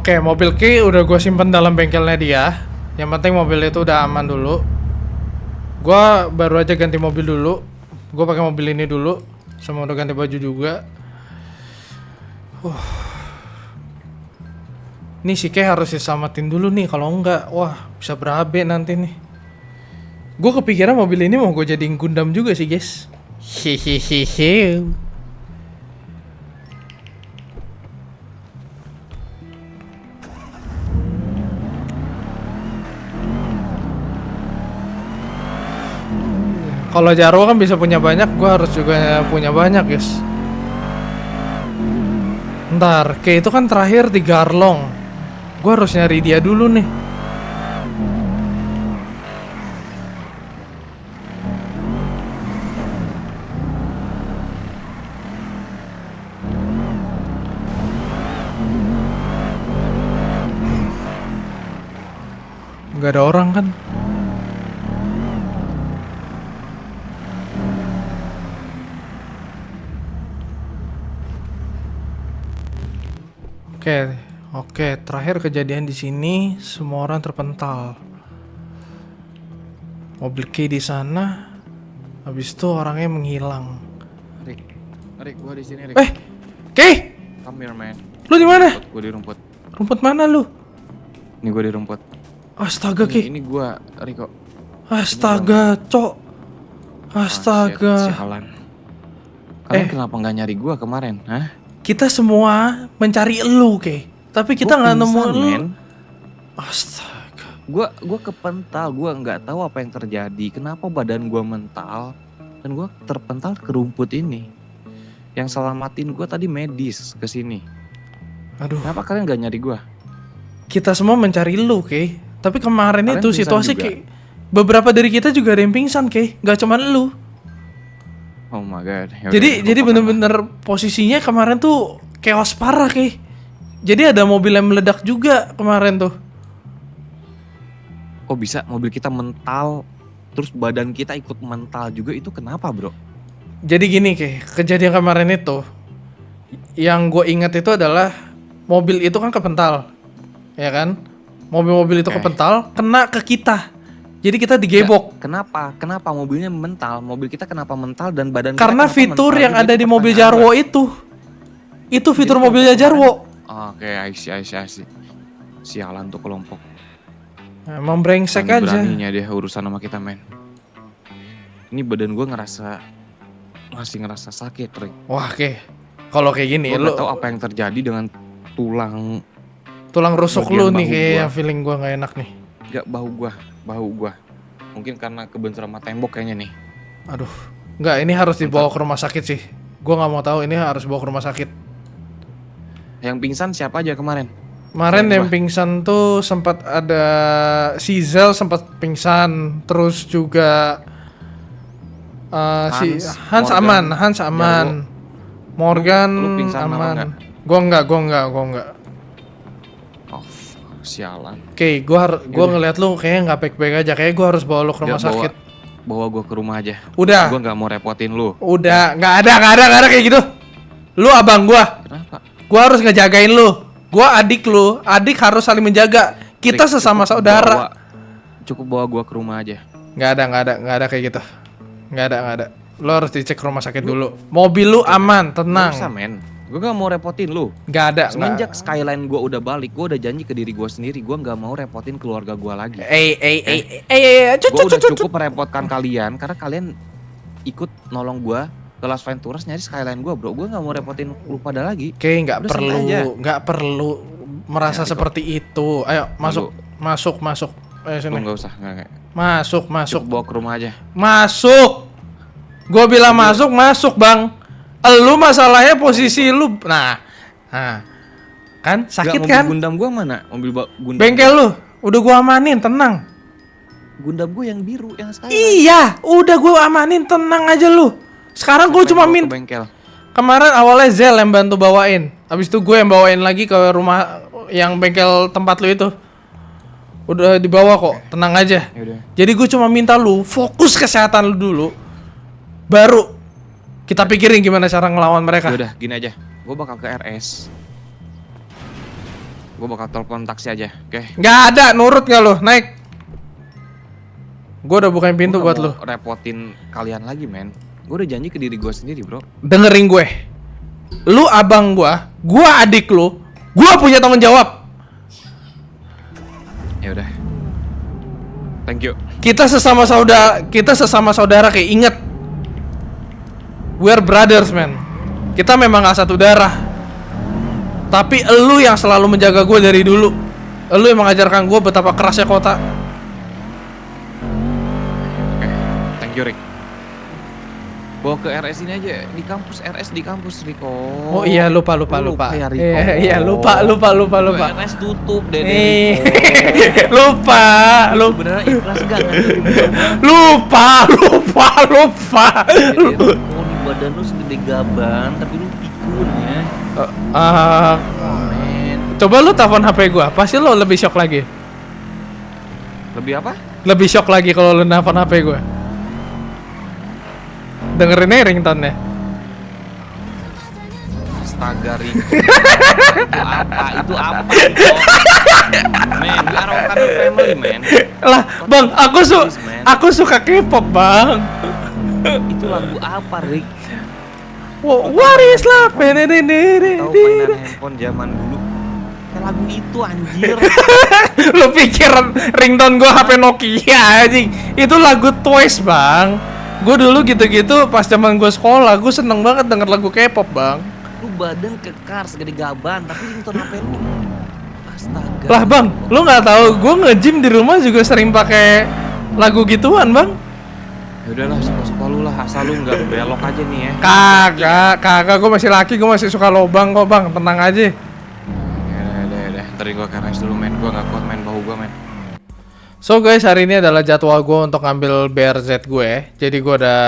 Oke, mobil Ki udah gue simpen dalam bengkelnya dia. Yang penting mobil itu udah aman dulu. Gua baru aja ganti mobil dulu. Gue pakai mobil ini dulu. Sama udah ganti baju juga. Nih si Ki harus diselamatin dulu nih. Kalau enggak, wah bisa berabe nanti nih. Gue kepikiran mobil ini mau gue jadiin Gundam juga sih guys. Hehehehe. Kalau Jarwo kan bisa punya banyak, gue harus juga punya banyak guys. Ntar, kayak itu kan terakhir di Garlong. Gue harus nyari dia dulu nih. Gak ada orang kan? Oke, terakhir kejadian di sini semua orang terpental. Mobil K di sana, habis itu orangnya menghilang. Rik, gua di sini, Rik. K, Come here, man. lu di mana? Gua di rumput. Rumput mana lu? Ini gua di rumput. Astaga K, Ini gua, Riko. astaga cok, astaga. Sialan. Kalian kenapa nggak nyari gua kemarin, hah? Kita semua mencari elu K, tapi kita nggak nemu elu. Astaga. Gua kepental, gua nggak tahu apa yang terjadi. Kenapa badan gua mental dan gua terpental ke rumput ini. Yang selamatin gua tadi medis ke sini. Aduh. Kenapa kalian nggak nyari gua? Kita semua mencari elu K, tapi kemarin Kalian itu pingsan situasi juga? K. Beberapa dari kita juga ada yang pingsan K, nggak cuma elu. Oh my god. Yaudah, Jadi gua bener-bener posisinya kemarin tuh chaos parah K. Jadi ada mobil yang meledak juga kemarin tuh. Kok bisa mobil kita mental, terus badan kita ikut mental juga, itu kenapa bro? Jadi gini K, kejadian kemarin itu yang gue ingat itu adalah mobil itu kan kepental, ya kan? Mobil-mobil itu kepental, kena ke kita. Jadi kita digebok. Kenapa mobilnya mental? Mobil kita kenapa mental dan badan Karena kita fitur mental yang juga? ada Itu di mobil pertanyaan Jarwo gua. itu fitur Jadi mobilnya kelompok Jarwo. Oke, I see. Sialan tuh kelompok. Emang brengsek aja. Beraninya dia urusan sama kita, men. Ini badan gue masih ngerasa sakit, Rick. Wah K, kalau kayak gini Gue lu gak tahu apa yang terjadi dengan tulang rusuk bagian lu nih bahu kayak gua. yang feeling gue nggak enak nih. Gak bahu gua. Mungkin karena kebentur sama tembok kayaknya nih. Aduh, nggak, ini harus dibawa ke rumah sakit sih. Gue nggak mau tahu, ini harus bawa ke rumah sakit. Yang pingsan siapa aja kemarin? Kemarin Selain yang gua. pingsan tuh sempat ada si Zel sempat pingsan, terus juga si Hans Morgan, aman, Morgan Lu pingsan apa aman. enggak? Gue enggak. Oh, sialan. Oke, gue ngeliat lu kayaknya nggak baik-baik aja, kayak gue harus bawa lu ke rumah Nggak, sakit. Bawa gue ke rumah aja. Udah. Gue nggak mau repotin lu. Udah, nggak ada kayak gitu. Lu abang gue Kenapa? harus ngejagain lu. Gue adik lu, adik harus saling menjaga. Kita Rick, sesama saudara. Cukup bawa gue ke rumah aja. Nggak ada kayak gitu. Nggak ada. Lo harus dicek rumah sakit dulu. Mobil lu aman, Nggak usah, tenang. men. Gue gak mau repotin lu. Nggak ada. Semenjak Skyline gue udah balik, gue udah janji ke diri gue sendiri, gue gak mau repotin keluarga gue lagi. Gue udah cukup merepotkan kalian karena kalian ikut nolong gue ke Las Venturas nyari Skyline gue, bro. Gue gak mau repotin lu pada lagi. Oke, nggak Udah santai aja. perlu merasa Ya, seperti itu. Ayo masuk. Ayo Lu sini. gak usah, nggak. Masuk. Cukup bawa ke rumah aja. Masuk. Gue bilang masuk bang. Lu masalahnya posisi lu. Nah, kan sakit kan? Mobil Gundam gue mana? Gundam Bengkel lu, udah gua amanin, tenang. Gundam gue yang biru, yang Skyline. Iya, udah gua amanin, tenang aja lu. Sekarang gua cuma minta. Bengkel. Kemarin awalnya Zel yang bantu bawain, habis itu gue yang bawain lagi ke rumah yang bengkel tempat lu itu. Udah dibawa kok, tenang aja. Yaudah. Jadi gue cuma minta lu fokus kesehatan lu dulu, baru kita pikirin gimana cara ngelawan mereka. Yaudah, gini aja. Gue bakal ke RS. Gue bakal telepon taksi aja, oke? Nggak ada, nurut nggak lo? Naik. Gue udah bukain pintu Gua buat nggak lo. mau repotin kalian lagi, men. Gue udah janji ke diri gue sendiri, bro. Dengerin gue. Lu abang gue adik lu. Gue punya tanggung jawab. Ya udah. Thank you. Kita sesama saudara kayak inget. We're brothers, man. Kita memang gak satu darah. Tapi elu yang selalu menjaga gue dari dulu. Elu yang mengajarkan gue betapa kerasnya kota. Oke, thank you, Rick. Bawa ke RS ini aja, di kampus, RS di kampus, Rico. Oh iya, lupa. Ya, Rico. Iya, lupa. RS tutup deh, Rico. Lupa. Sebenarnya ikhlas gak nanti? Lupa. Rico, nih badan lu segede gaban, tapi lu pikun ya. Coba lu telepon HP gua, pasti lo lebih shock lagi. Lebih apa? Lebih shock lagi kalau lu telepon HP gua. Dengerin aja ringtone-nya. Astaga, Rico. Itu apa, Rico? Man, we are Wakanda family, man. Lah, Bang, aku suka K-pop, Bang. Itu lagu apa, Rick? What is love? Tahu mainan handphone zaman dulu. Kayak lagu itu, anjir. Lu pikir ringtone gua HP Nokia anjing. Itu lagu Twice, Bang. Gue dulu gitu-gitu pas zaman gue sekolah, gue seneng banget denger lagu K-pop, Bang. Lu badan kekar segede gaban, tapi ringtone HP lu. Astaga. Lah, Bang, lu nggak tahu gue nge-gym di rumah juga sering pakai lagu gituan, Bang. Ya udahlah, suka-suka lu lah, asal lu nggak belok aja nih ya. Kagak, gue masih laki, gue masih suka lobang kok, Bang. Tenang aja. Ya, ntar gue ke RS dulu, men. Gue nggak kuat main bahu gue, men. So guys, hari ini adalah jadwal gue untuk ngambil BRZ gue. Jadi gue ada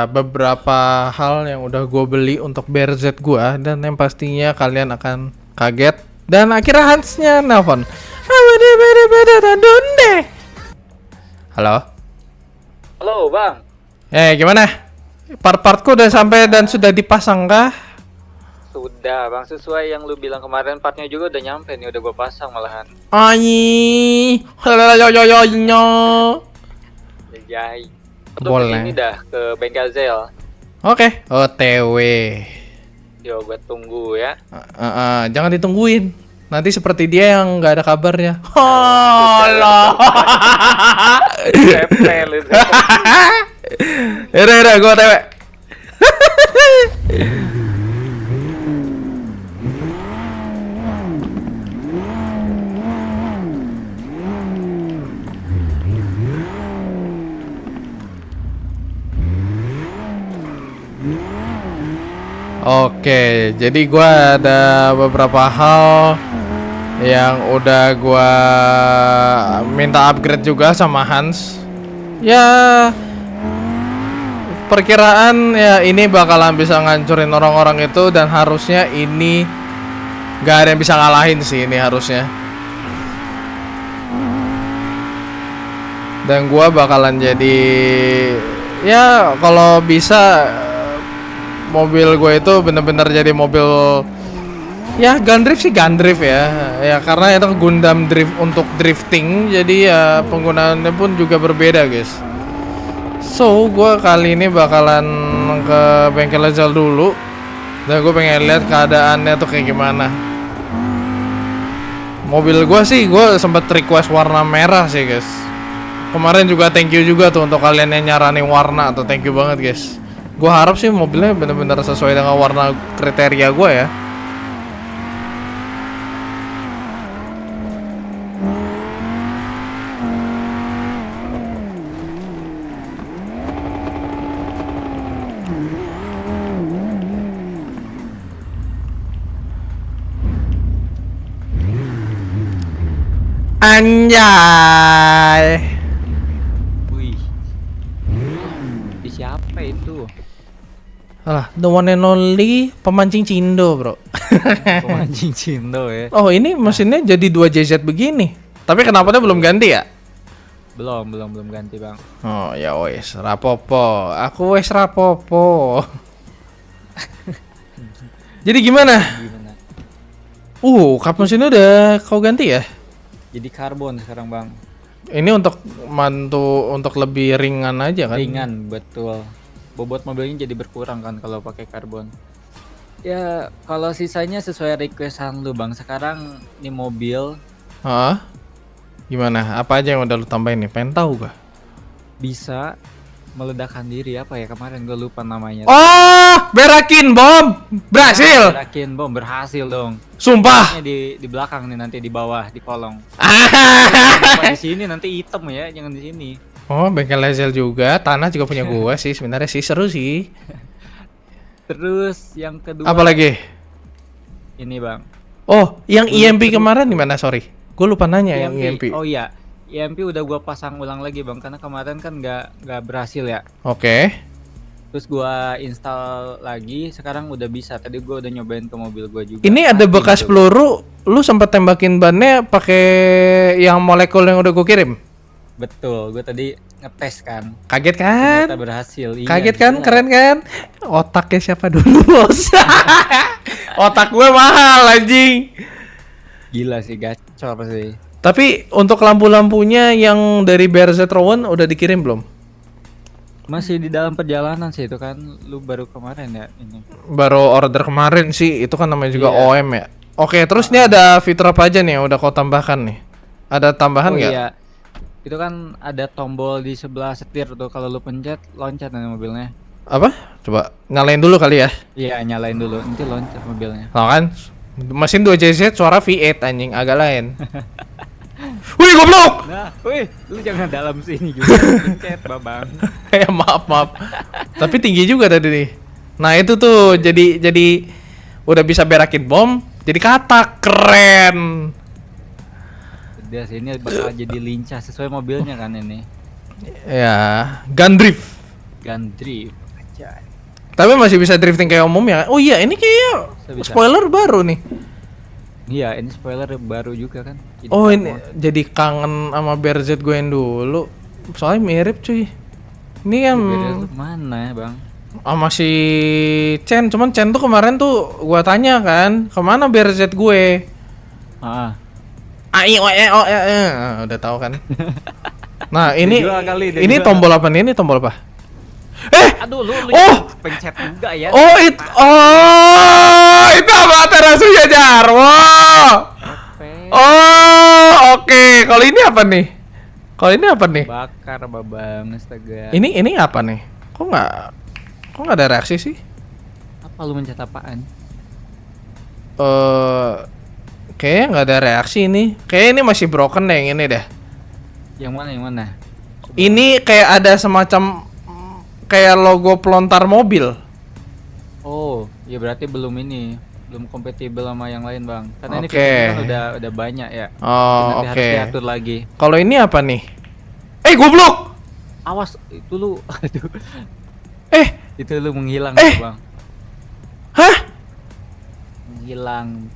beberapa hal yang udah gue beli untuk BRZ gue, dan yang pastinya kalian akan kaget. Dan akhirnya Hansnya nelpon. Halo? Halo, Bang. Gimana? Part-partku udah sampai dan sudah dipasang kah? Sudah, Bang. Sesuai yang lu bilang kemarin, partnya juga udah nyampe nih, udah gua pasang malahan. Jai. Boleh. Ini dah ke bengkel Zel. Oke, OTW. Yo, gua tunggu ya. Jangan ditungguin. Nanti seperti dia yang nggak ada kabarnya. Halo. Tempel itu. Yaudah, gue OTW. Oke, jadi gua ada beberapa hal yang udah gua minta upgrade juga sama Hans. Ya, perkiraan ya ini bakalan bisa ngancurin orang-orang itu, dan harusnya ini gak ada yang bisa ngalahin sih ini harusnya. Dan gua bakalan jadi, ya kalau bisa mobil gue itu bener-bener jadi mobil, ya Gundrift sih Gundrift ya karena itu Gundam Drift untuk drifting, jadi ya penggunaannya pun juga berbeda guys. So gue kali ini bakalan ke bengkel Zel dulu, dan gue pengen lihat keadaannya tuh kayak gimana. Mobil gue sih, gue sempet request warna merah sih guys. Kemarin juga thank you juga tuh untuk kalian yang nyaranin warna, tuh thank you banget guys. Gue harap sih mobilnya bener-bener sesuai dengan warna kriteria gue ya. Anjay. Wih. Siapa itu? Alah, the one and only pemancing Cindo, bro. Pemancing Cindo ya. Oh, ini mesinnya jadi 2 JZ begini. Tapi knalpotnya belum ganti ya? Belum ganti, Bang. Oh, ya wes, rapopo. Aku wes rapopo. Jadi gimana? Kap mesinnya udah kau ganti ya? Jadi karbon sekarang bang. Ini untuk untuk lebih ringan aja kan? Ringan betul. Bobot mobilnya jadi berkurang kan kalau pakai karbon. Ya kalau sisanya sesuai requestan lu bang. Sekarang ini mobil Hah? Gimana? Apa aja yang udah lu tambahin nih? Pengen tahu gak? bisa meledakkan diri apa ya kemarin gue lupa namanya. Oh, berakin bom. Berhasil. Yakin bom berhasil dong. Sumpah. Di belakang nih nanti di bawah di kolong. Ah. Kenapa di sini nanti hitam ya, jangan di sini. Oh, bengkel Lazel juga. Tanah juga punya gua sih. Sebenarnya sih seru sih. Terus yang kedua Apa lagi? ini bang. Oh, yang EMP kemarin di mana? Sorry. Gue lupa nanya yang EMP. Oh iya, EMP udah gua pasang ulang lagi bang karena kemarin kan nggak berhasil ya. Oke. Terus gua install lagi, sekarang udah bisa. Tadi gua udah nyobain ke mobil gua juga. Ini ada Mati bekas gitu. peluru. Lu sempat tembakin bannya pakai yang molekul yang udah gue kirim. Betul, gua tadi ngetes kan. Kaget kan? Ternyata berhasil. Iya, Kaget kan? gila. Keren kan? Otaknya siapa dulu, Bos? Otak gue mahal anjing. Gila sih, gacor sih. Tapi untuk lampu-lampunya yang dari BRZ Rowan udah dikirim belum? Masih di dalam perjalanan sih itu kan. Lu baru kemarin ya ini. Baru order kemarin sih, itu kan namanya juga Iya. OM ya. Oke, terus ini ada fitur apa aja nih yang udah kau tambahkan nih? Ada tambahan Oh nggak? iya. Itu kan ada tombol di sebelah setir tuh, kalau lu pencet loncat nanti mobilnya. Apa? Coba nyalain dulu kali ya. Iya, nyalain dulu, nanti loncat mobilnya. Nah kan, mesin 2JZ suara V8 anjing, agak lain. Wih, goblok! Nah, wih, lu jangan dalam sini juga pencet, Babang. Ya maaf. Tapi tinggi juga tadi nih. Nah, itu tuh jadi udah bisa berakin bom, jadi katak keren. Udah sini bakal jadi lincah sesuai mobilnya kan ini. Ya, gun drift. Gun drift. Aja. Tapi masih bisa drifting kayak umum ya. Oh iya, ini kayak Bisa. spoiler baru nih. Iya, ini spoiler baru juga kan. Jadi Oh, karbon. ini jadi kangen sama BRZ gue yang dulu. Soalnya mirip cuy. Ini kan Beda lu mana ya, Bang? sama si Chen, cuman Chen tuh kemarin tuh gua tanya kan, kemana BRZ gue? Ah, Udah tahu kan. Nah, ini Dia jual kali, dia ini jual. tombol apa nih? Ini tombol apa? aduh lu Oh! pencet juga ya. Itu apa terasunya Jarwo? Oh, oke. Kalau ini apa nih? Kalau ini apa nih? Bakar Babang, astaga. Ini apa nih? Kok nggak ada reaksi sih? Apa lu mencet apaan? Kayaknya nggak ada reaksi ini. Kayaknya ini masih broken deh yang ini deh. Yang mana? Ini kayak ada semacam kayak logo pelontar mobil. Oh, ya berarti belum kompatibel sama yang lain, Bang. Karena ini Oke. fiturnya kan udah banyak ya. Oh, Nanti oke. harus diatur lagi. Kalau ini apa nih? Goblok! Awas, itu lu aduh, Eh, itu lu menghilang, Bang. hah? Menghilang,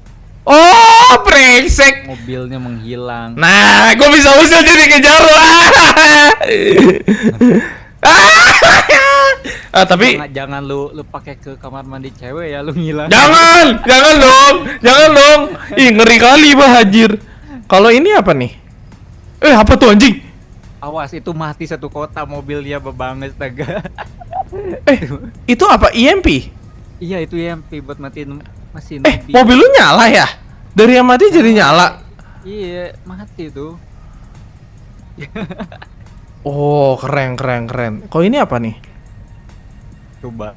Oh, brengsek. mobilnya menghilang. Nah, gue bisa usul jadi kejar lo. Tapi Jangan lu pakai ke kamar mandi cewek ya, lu ngilang. jangan dong. Ih, ngeri kali bah anjir. Kalau ini apa nih? Apa tuh anjing? Awas, itu mati satu kota mobilnya, Babang, astaga. Itu apa? EMP? Iya, itu EMP buat matiin mesin. Mobil lu nyala ya? Dari yang mati jadi nyala. Iya, mati tuh. Oh, keren. Kalau ini apa nih? Coba.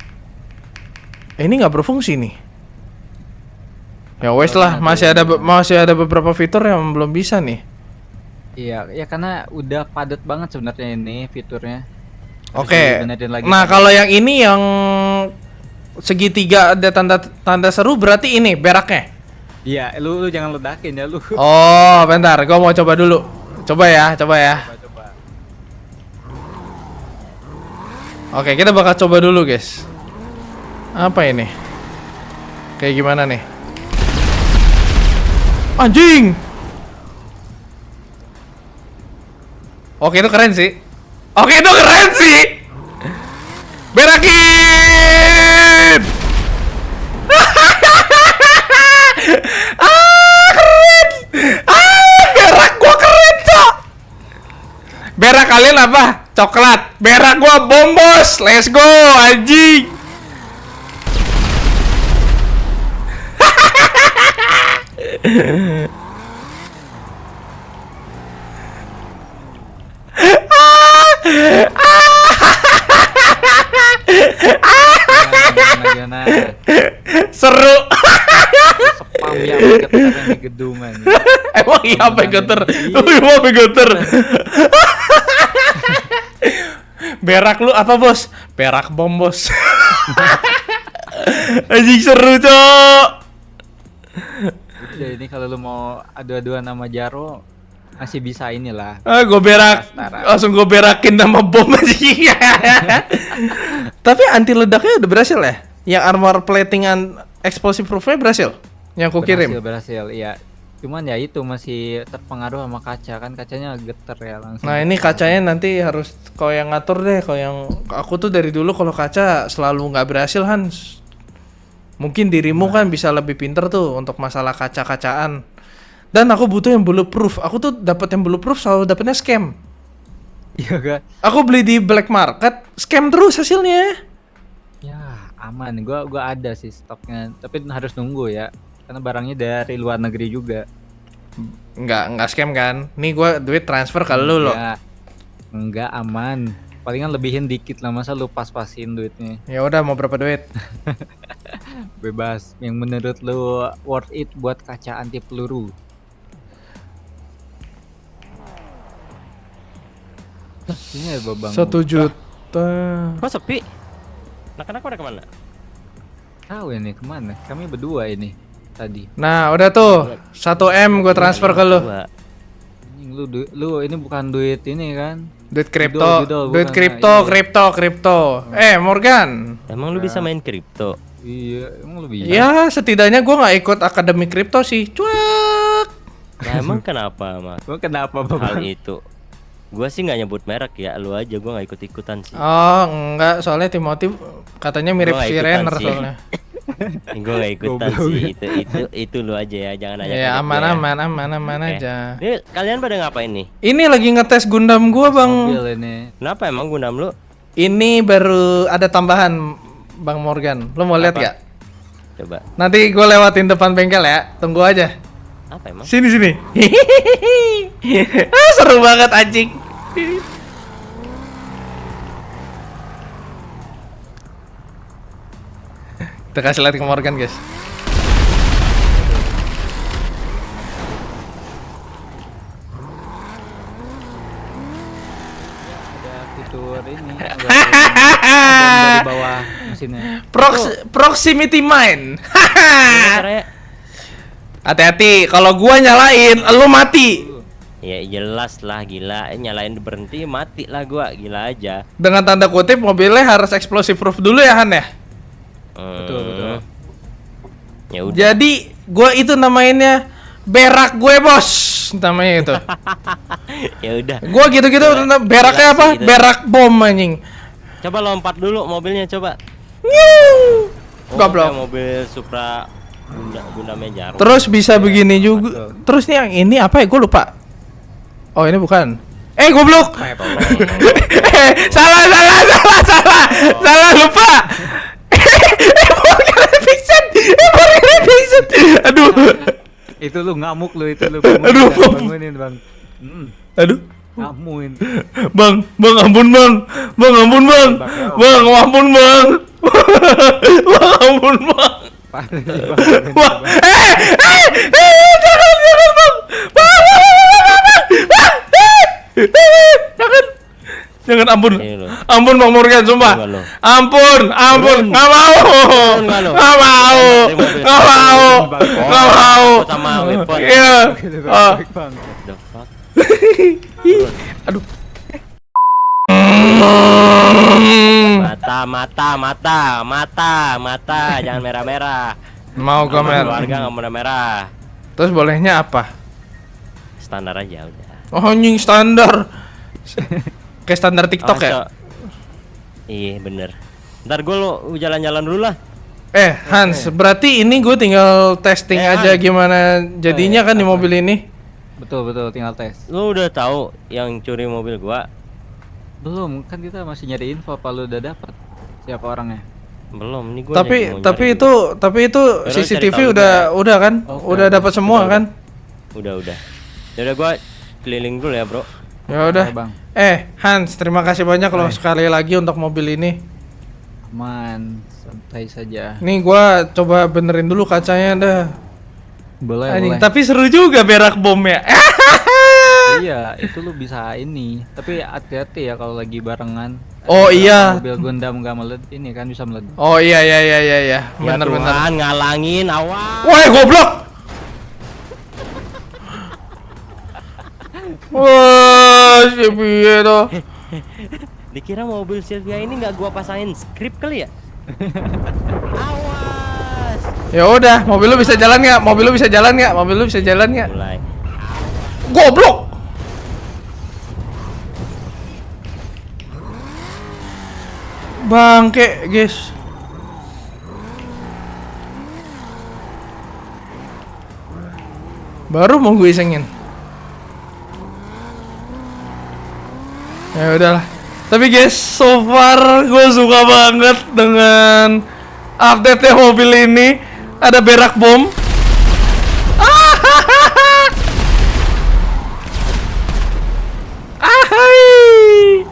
Ini nggak berfungsi nih. Ya wes lah, masih ada beberapa fitur yang belum bisa nih. Iya, ya karena udah padat banget sebenarnya ini fiturnya. Harus Oke. dibenerin lagi. Nah, kalau yang ini yang segitiga ada tanda seru berarti ini beraknya. Iya, lu jangan ledakin ya lu. Oh, bentar, gua mau coba dulu. Coba ya. Coba. Oke, kita bakal coba dulu, guys. Apa ini? Kayak gimana nih? Anjing. Oke, itu keren sih. Berakin. bos, let's go anjing. Gimana? Seru. Spam ya getar di gedungan. Emang iya apa geter? Emang apa geter? Berak lu apa bos? Berak bom bos. Anjing seru cok. Udah ini kalau lu mau adu-aduan sama Jaro masih bisa inilah. Gue berak, langsung gue berakin sama bom anjing. Tapi anti ledaknya udah berhasil ya? Yang armor platingan explosive proofnya berhasil? Yang ku kirim? Berhasil, iya. Cuman ya itu masih terpengaruh sama kaca, kan kacanya geter ya langsung. Nah ini kacanya nanti harus kau yang ngatur deh. Kau yang aku tuh dari dulu kalau kaca selalu nggak berhasil Hans. Mungkin dirimu kan bisa lebih pinter tuh untuk masalah kaca-kacaan. Dan aku butuh yang bulletproof. Aku tuh dapat yang bulletproof selalu dapetnya scam. Iya kan? Aku beli di black market, scam terus hasilnya. Ya aman, gua ada sih stoknya, tapi harus nunggu ya. Karena barangnya dari luar negeri juga. Enggak scam kan? Nih gua duit transfer ke lu loh. Enggak aman. Palingan lebihin dikit lah, masa lu pas-pasin duitnya. Ya udah mau berapa duit? Bebas. Yang menurut lu worth it buat kaca anti peluru. Ini ada babang. 1 juta. Kok sepi? Anak-anak pada kemana? Tahu ini kemana? Kami berdua ini tadi. Nah udah tuh 1 M gue transfer ke lu. Anjing, lu ini bukan duit ini kan? Duit kripto, Judol, duit bukan, kripto. Morgan. Emang lu bisa main kripto? Iya, emang lu bisa. Ya setidaknya gue nggak ikut akademi kripto sih. Cuek. Nah, emang kenapa mas? Emang kenapa Hal babang? itu? Gua sih nggak nyebut merek ya, lu aja. Gua nggak ikut-ikutan sih. Oh enggak, soalnya Timothy katanya mirip Gua nggak si ikutan Renner sih. soalnya. Gua nggak ikutan Goblok sih. Itu lu aja ya, jangan nanya. Ya ke gua aman Oke. aja. Ini kalian pada ngapain nih? Ini lagi ngetes Gundam gua bang. Mobil ini. Kenapa emang Gundam lu? Ini baru ada tambahan Bang Morgan. Lo mau lihat Apa? gak? Coba. Nanti gue lewatin depan bengkel ya. Tunggu aja. Apa emang? Sini. Seru banget anjing. Kita kasih lihat ke Morgan guys. Ada fitur ini. Dari bawah mesinnya. Proximity mine. Caranya? Hati-hati, kalau gua nyalain, lu mati. Ya jelas lah, gila. Nyalain berhenti mati lah gua, gila aja. Dengan tanda kutip mobilnya harus explosive proof dulu ya Han ya. Betul. Ya udah. Jadi gua itu namainnya berak gue bos, namanya itu. Ya udah. Gua gitu-gitu beraknya apa? Gitu. Berak bom anjing. Coba lompat dulu mobilnya coba. Nyiu. Oh, Goblok. kayak mobil Supra Gundamnya Jaro. Terus bisa begini juga. Terus nih yang ini apa ya? Gue lupa. Oh ini bukan. Goblok. Salah lupa. Morgan Vincent. Aduh. Itu lu ngamuk lu itu lu. Aduh, bangunin bang. Aduh. Ngamuin. Bang, ampun bang. Bang, ampun bang. Bang, ampun bang. Bang, ampun bang. Parah nih, Bang. Wah, jangan bang. Bang. Jangan ampun. Ini loh. Ampun Bang Morgan, sumpah. Coba lo. Ampun. Nggak mau. Nggak lo. Nggak mau. Nggak mau. Nggak mau. Sama weapon. Iya. Oh. Bang. The fuck. Aduh. Mata, jangan merah-merah. Mau gue mer. Keluarga nggak mau merah. Terus bolehnya apa? Standar aja udah. Oh anjing standar. Kayak standar TikTok ya? Iya bener. Ntar gue lo jalan-jalan dulu lah. Hans, berarti ini gue tinggal testing aja gimana jadinya kan di mobil ini. Betul tinggal tes. Lo udah tahu yang curi mobil gua? Belum, kan kita masih nyari info apa lu udah dapat siapa orangnya. Belum, nih gua Tapi lagi mau tapi nyari itu tapi itu Baru cari CCTV tahu udah kan? Oh, Udah dapat semua Udah, kan? Udah. Yaudah gua keliling dulu ya, Bro. Ya udah. Oke, Bang. Hans, terima kasih banyak loh sekali lagi untuk mobil ini. Aman, santai saja. Nih gua coba benerin dulu kacanya dah. Boleh, Anjing, boleh. tapi seru juga berak bomnya. Iya, itu lu bisa ini. Tapi hati-hati ya kalau lagi barengan. Oh, Kalau iya. Mobil Gundam nggak meledak ini kan bisa meledak. Oh iya. Bener Bener. ngalangin awas. Woi, goblok. Wah, si piye toh? Dikira mobil Sylvia ini nggak gua pasangin skrip kali ya? Awas. Ya udah, mobil lu bisa jalan nggak? Mobil lu bisa jalan nggak? Mulai. Goblok. Bangke, guys. Baru mau gue isengin. Ya udahlah. Tapi guys, so far gue suka banget dengan update mobil ini. Ada berak bom. Ahai.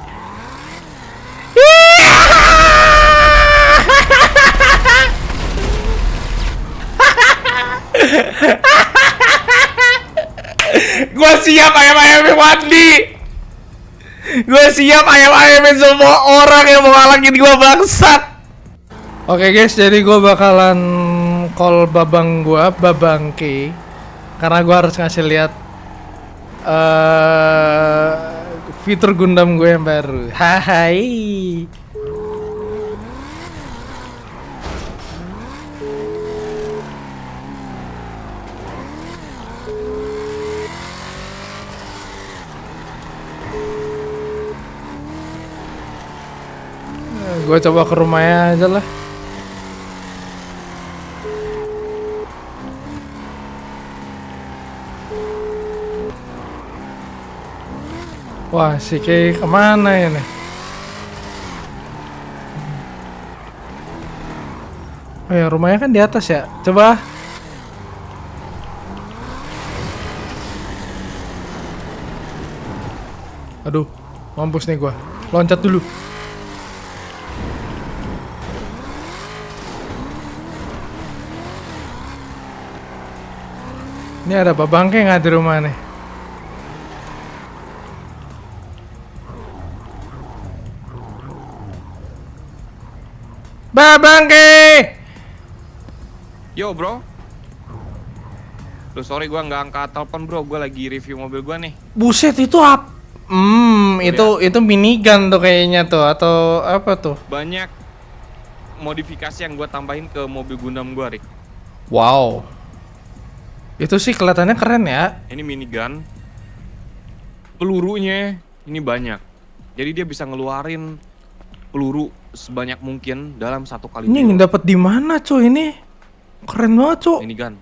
Gue siap ayam-ayamin Wandi. Gue siap ayam-ayamin semua orang yang mau ngalangin gue bangsat. Oke guys, jadi gue bakalan call babang gue, Babang K, karena gue harus ngasih lihat fitur Gundam gue yang baru. Hai. Gue coba ke rumahnya aja lah. Wah, si Kay kemana ya nih? Oh ya, rumahnya kan di atas ya. Coba. Aduh, mampus nih gua. Loncat dulu. Ini ada babangke nggak di rumah nih? Babangke! Yo bro. Duh sorry gua nggak angkat telepon bro, gua lagi review mobil gua nih. Buset itu apa? Itu minigun tuh kayaknya tuh atau apa tuh? Banyak modifikasi yang gua tambahin ke mobil Gundam gua, Rick. Wow. Itu sih kelihatannya keren ya. Ini minigun. Pelurunya ini banyak. Jadi dia bisa ngeluarin peluru sebanyak mungkin dalam satu kali. Ini dapat di mana, cuy? Ini keren banget, cuy. Minigun.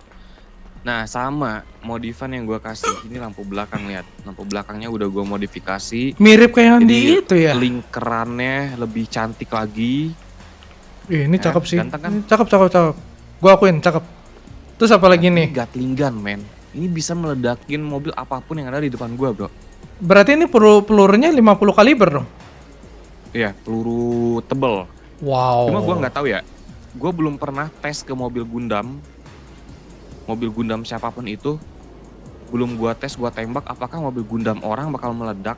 Nah, sama modifan yang gua kasih. Ini lampu belakang, lihat. Lampu belakangnya udah gua modifikasi. Mirip kayak yang Jadi di itu ya. lingkarannya lebih cantik lagi. Ini cakep sih. ganteng kan? Ini cakep. Gua akuin cakep. Terus apa lagi nih? Gatling gun, men. Ini bisa meledakin mobil apapun yang ada di depan gua, bro. Berarti ini pelurunya 50 kaliber dong. Iya, peluru tebel. Wow. Cuma gua nggak tahu ya. Gua belum pernah tes ke mobil Gundam. Mobil Gundam siapapun itu belum gua tes, gua tembak apakah mobil Gundam orang bakal meledak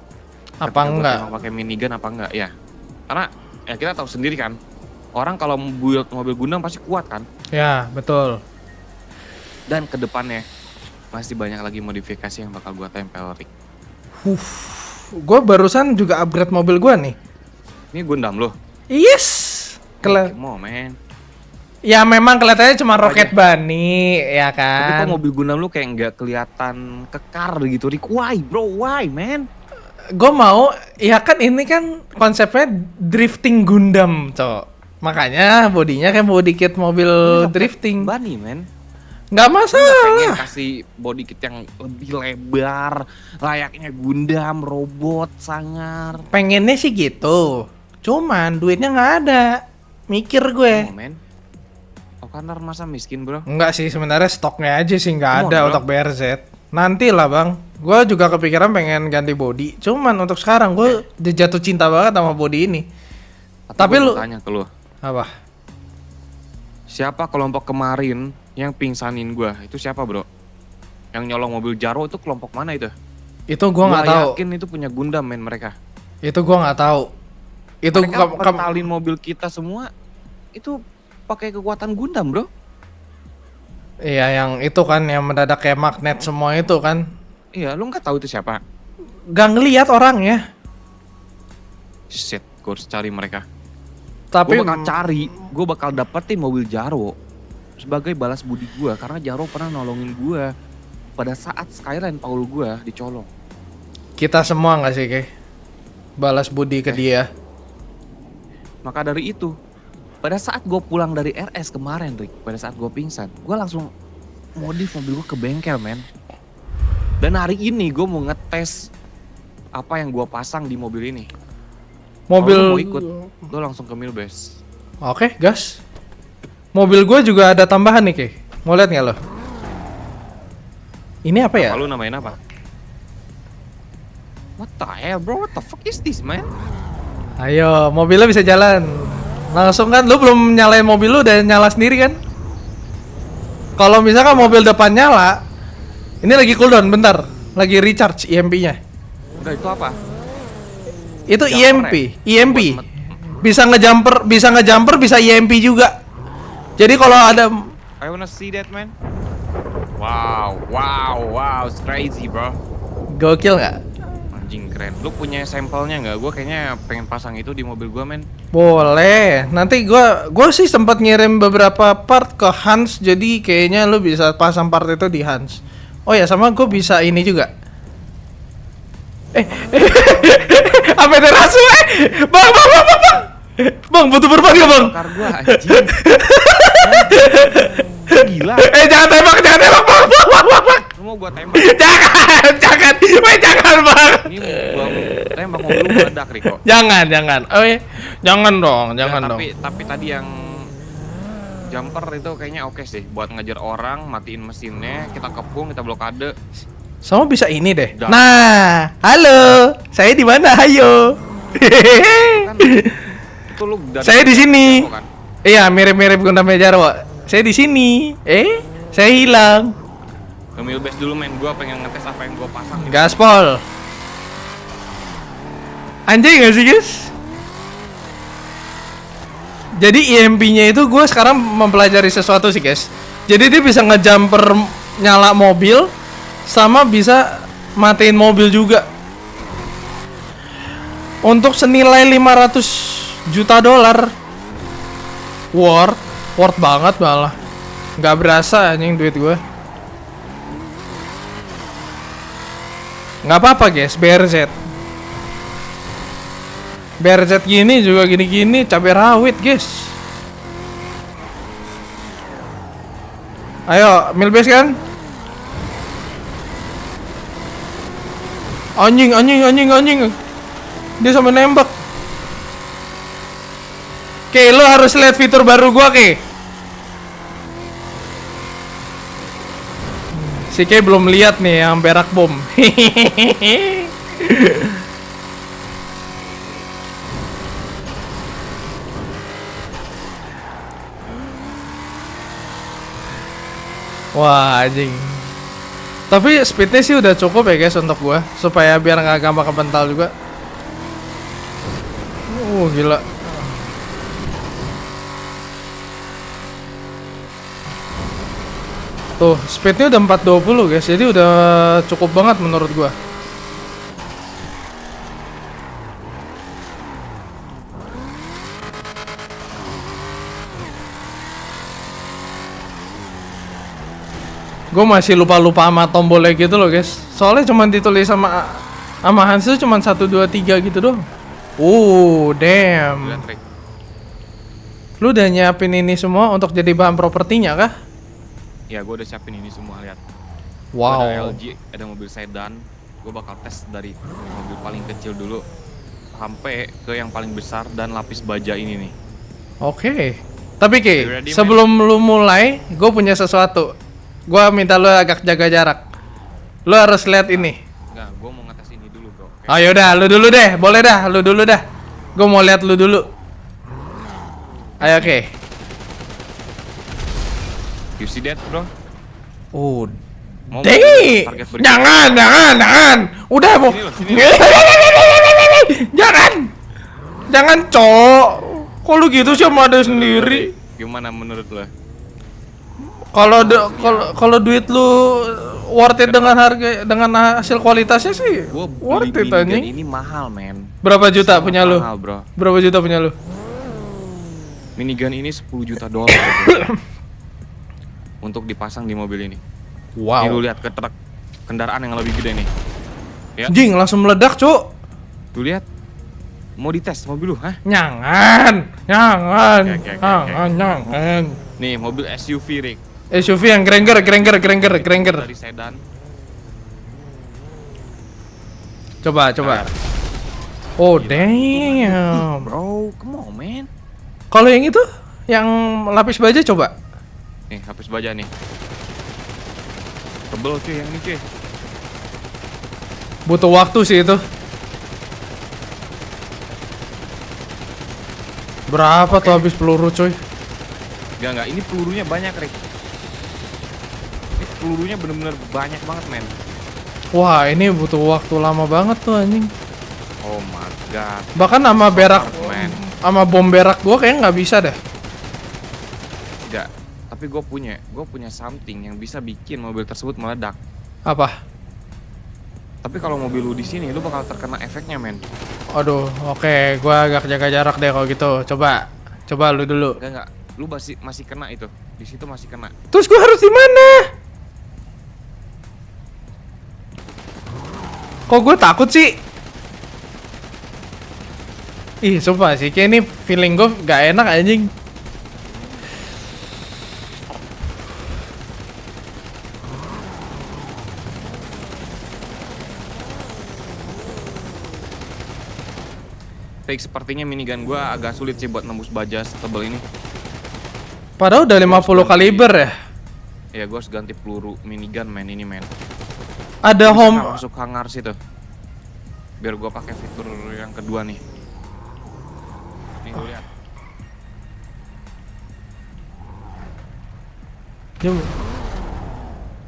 Apa ketika gua enggak? tembak pakai minigun apa enggak ya. Karena ya kita tahu sendiri kan. Orang kalau build mobil Gundam pasti kuat kan. Ya, betul. Dan kedepannya masih banyak lagi modifikasi yang bakal gua tempel, Rick. Gua barusan juga upgrade mobil gua nih. Ini Gundam loh. Yes. Mau men. Ya memang kelihatannya cuma roket bunny, ya Tapi kan? kok mobil Gundam lu kayak nggak kelihatan kekar gitu, Rick? Why bro? Why man? Gue mau, ya kan ini kan konsepnya drifting Gundam, cok. Makanya bodinya kayak body kit mobil drifting. Bunny man. Nggak Lu nggak masalah. pengen kasih body kit yang lebih lebar, layaknya Gundam, robot, sangar. Pengennya sih gitu. Cuman duitnya nggak ada. Mikir gue. Oh, men. Okanar masa miskin, bro? Enggak sih, sebenarnya stoknya aja sih nggak Come on, ada bro. untuk BRZ. Nanti lah bang. Gue juga kepikiran pengen ganti body. Cuman untuk sekarang gue udah jatuh cinta banget sama body ini. Tapi gua lu mau tanya ke lu, apa? siapa kelompok kemarin yang pingsanin gua? Itu siapa, bro? Yang nyolong mobil Jaro itu kelompok mana itu? Itu gue nggak tahu. yakin itu punya Gundam, men, mereka. Itu gue nggak tahu. Itu Mereka pentalin mobil kita semua itu pakai kekuatan Gundam, bro. iya yang itu kan yang mendadak kayak magnet semua itu kan. Iya, lu nggak tahu itu siapa? Gak ngelihat orangnya. Shit, gua harus cari mereka. Tapi Gue bakal cari, gue bakal dapetin mobil Jaro sebagai balas budi gue karena Jaro pernah nolongin gue pada saat Skyline Paul gue dicolong. kita semua nggak sih kayak balas budi ke dia. Maka dari itu, pada saat gue pulang dari RS kemarin, Rick, pada saat gue pingsan, gue langsung modif mobil gue ke bengkel, men. Dan hari ini gue mau ngetes apa yang gue pasang di mobil ini. Mobil Kalau lu mau ikut, lo langsung ke Milbase. Oke, gas. Mobil gue juga ada tambahan nih, Kay. Mau lihat nggak lo? Ini apa ya? Apa lu namain apa? What the hell, bro? What the fuck is this, man? Ayo, mobilnya bisa jalan. Langsung kan, lu belum nyalain mobil lu udah nyala sendiri kan? Kalau misalkan mobil depan nyala, ini lagi cooldown bentar, lagi recharge EMP-nya. Enggak, itu apa? Itu Jumper EMP. Buat Bisa ngejumper, bisa EMP juga. Jadi kalau ada I wanna see that, man. Wow, it's crazy, bro. gokil nggak? Anjing keren. Lu punya sampelnya nggak? Gue kayaknya pengen pasang itu di mobil gue, men. Boleh. Nanti gua sih sempat ngirim beberapa part ke Hans, jadi kayaknya lu bisa pasang part itu di Hans. Oh ya, sama gue bisa ini juga. Apa terasu Bang. Bang, butuh berbagi ya, Bang. Bakar gue, anjing. Gila. Jangan tembak, Bang. Lu mau gue tembak? Jangan, Bang. Ini gua tembak mobil lu meledak, Riko. Jangan. Jangan dong. Tapi tadi yang jumper itu kayaknya oke sih buat ngejar orang, matiin mesinnya, kita kepung, kita blokade. Sama bisa ini deh. Dah. Nah, halo. Saya di mana? Ayo. Kan itu lu dari Saya di sini. Jaro, kan? Iya, mirip-mirip Gundam Jarwo. Saya di sini. Saya hilang. Ke Milbase dulu, men. Gua pengen ngetes apa yang gua pasang. Gaspol. Anjing gak sih, guys? Jadi EMP-nya itu gue sekarang mempelajari sesuatu sih, guys. Jadi dia bisa ngejumper nyala mobil sama bisa matiin mobil juga. Untuk senilai 500 juta dolar. Worth banget malah. Nggak berasa anjing duit gue. Nggak apa-apa, guys, BRZ gini juga gini-gini cabai rawit, guys. Ayo, Milbase kan? Anjing. Dia sampai nembak. Oke, lo harus lihat fitur baru gua, Ke. Si Ke belum lihat nih yang berak bom. Wah, anjing. Tapi speednya sih udah cukup ya, guys, untuk gua, supaya biar nggak gampang kepental juga. Gila. Tuh, speednya udah 420, guys. Jadi udah cukup banget menurut gua. Gue masih lupa sama tombolnya gitu loh, guys. Soalnya cuma ditulis sama Hans itu cuma 1, 2, 3 gitu doang. Damn. Lihat, Rick. Lu udah nyiapin ini semua untuk jadi bahan propertinya kah? Ya, gue udah siapin ini semua, lihat. Wow. Ada LG, ada mobil sedan. Gue bakal tes dari mobil paling kecil dulu sampai ke yang paling besar dan lapis baja ini nih. Oke. Tapi Ki, You ready, sebelum lu mulai, gue punya sesuatu. Gue minta lu agak jaga jarak. Lu harus lihat ini. Enggak, gue mau ngetes ini dulu, bro. Oke? Ayo dah, lu dulu deh. Boleh dah, lu dulu dah. Gue mau lihat lu dulu. Ayo, oke. You see that, bro? Oh, Mau deh. target berikutnya? Jangan. Udah, mau. Sini loh, sini Jangan, cok. Kok lu gitu sih sama ada sendiri? Gimana menurut lo? Kalau duit lu worth it dengan harga dengan hasil kualitasnya sih Gue worth beli it minigun anjing. ini mahal, men. Berapa juta Sangat punya lu? Mahal, bro. Berapa juta punya lu? Minigun ini 10 juta dolar. Untuk dipasang di mobil ini. Ini lu Wow. lihat ke truk kendaraan yang lebih gede nih. Ya, Jing langsung meledak, Cuk. lu lihat. Mau dites mobil lu, hah? Jangan. Oke. Jangan. Nih, mobil SUV, Rick. SUV yang Granger. Dari sedan. Coba. Oh, damn. Bro, come on, man. Kalau yang itu, yang lapis baja coba. Nih, hapus baja nih. Tebel cuy yang ini cuy. Butuh waktu sih itu. Berapa tuh habis peluru, coy? Enggak, ini pelurunya banyak, Rick. Ini pelurunya bener-bener banyak banget, men. Wah, ini butuh waktu lama banget tuh anjing. Oh my god. Bahkan sama berak, Man. sama bom berak gua kayaknya nggak bisa dah. Enggak, tapi gue punya something yang bisa bikin mobil tersebut meledak. Apa? Tapi kalau mobil lu di sini, lu bakal terkena efeknya, men. Aduh, oke, gua agak jaga jarak deh kalau gitu. Coba lu dulu. Enggak, lu masih kena itu. Di situ masih kena. Terus gua harus di mana? Kok gue takut sih? Ih, sumpah sih, kayak ini feeling gue gak enak anjing. Rick, sepertinya minigun gua agak sulit sih buat nembus baja setebal ini. Padahal udah 50 kaliber ya. Ya, gue harus ganti peluru minigun, men, ini, men. Ada Bisa home. nggak masuk hangar situ. Biar gua pakai fitur yang kedua nih. Nih, lu lihat.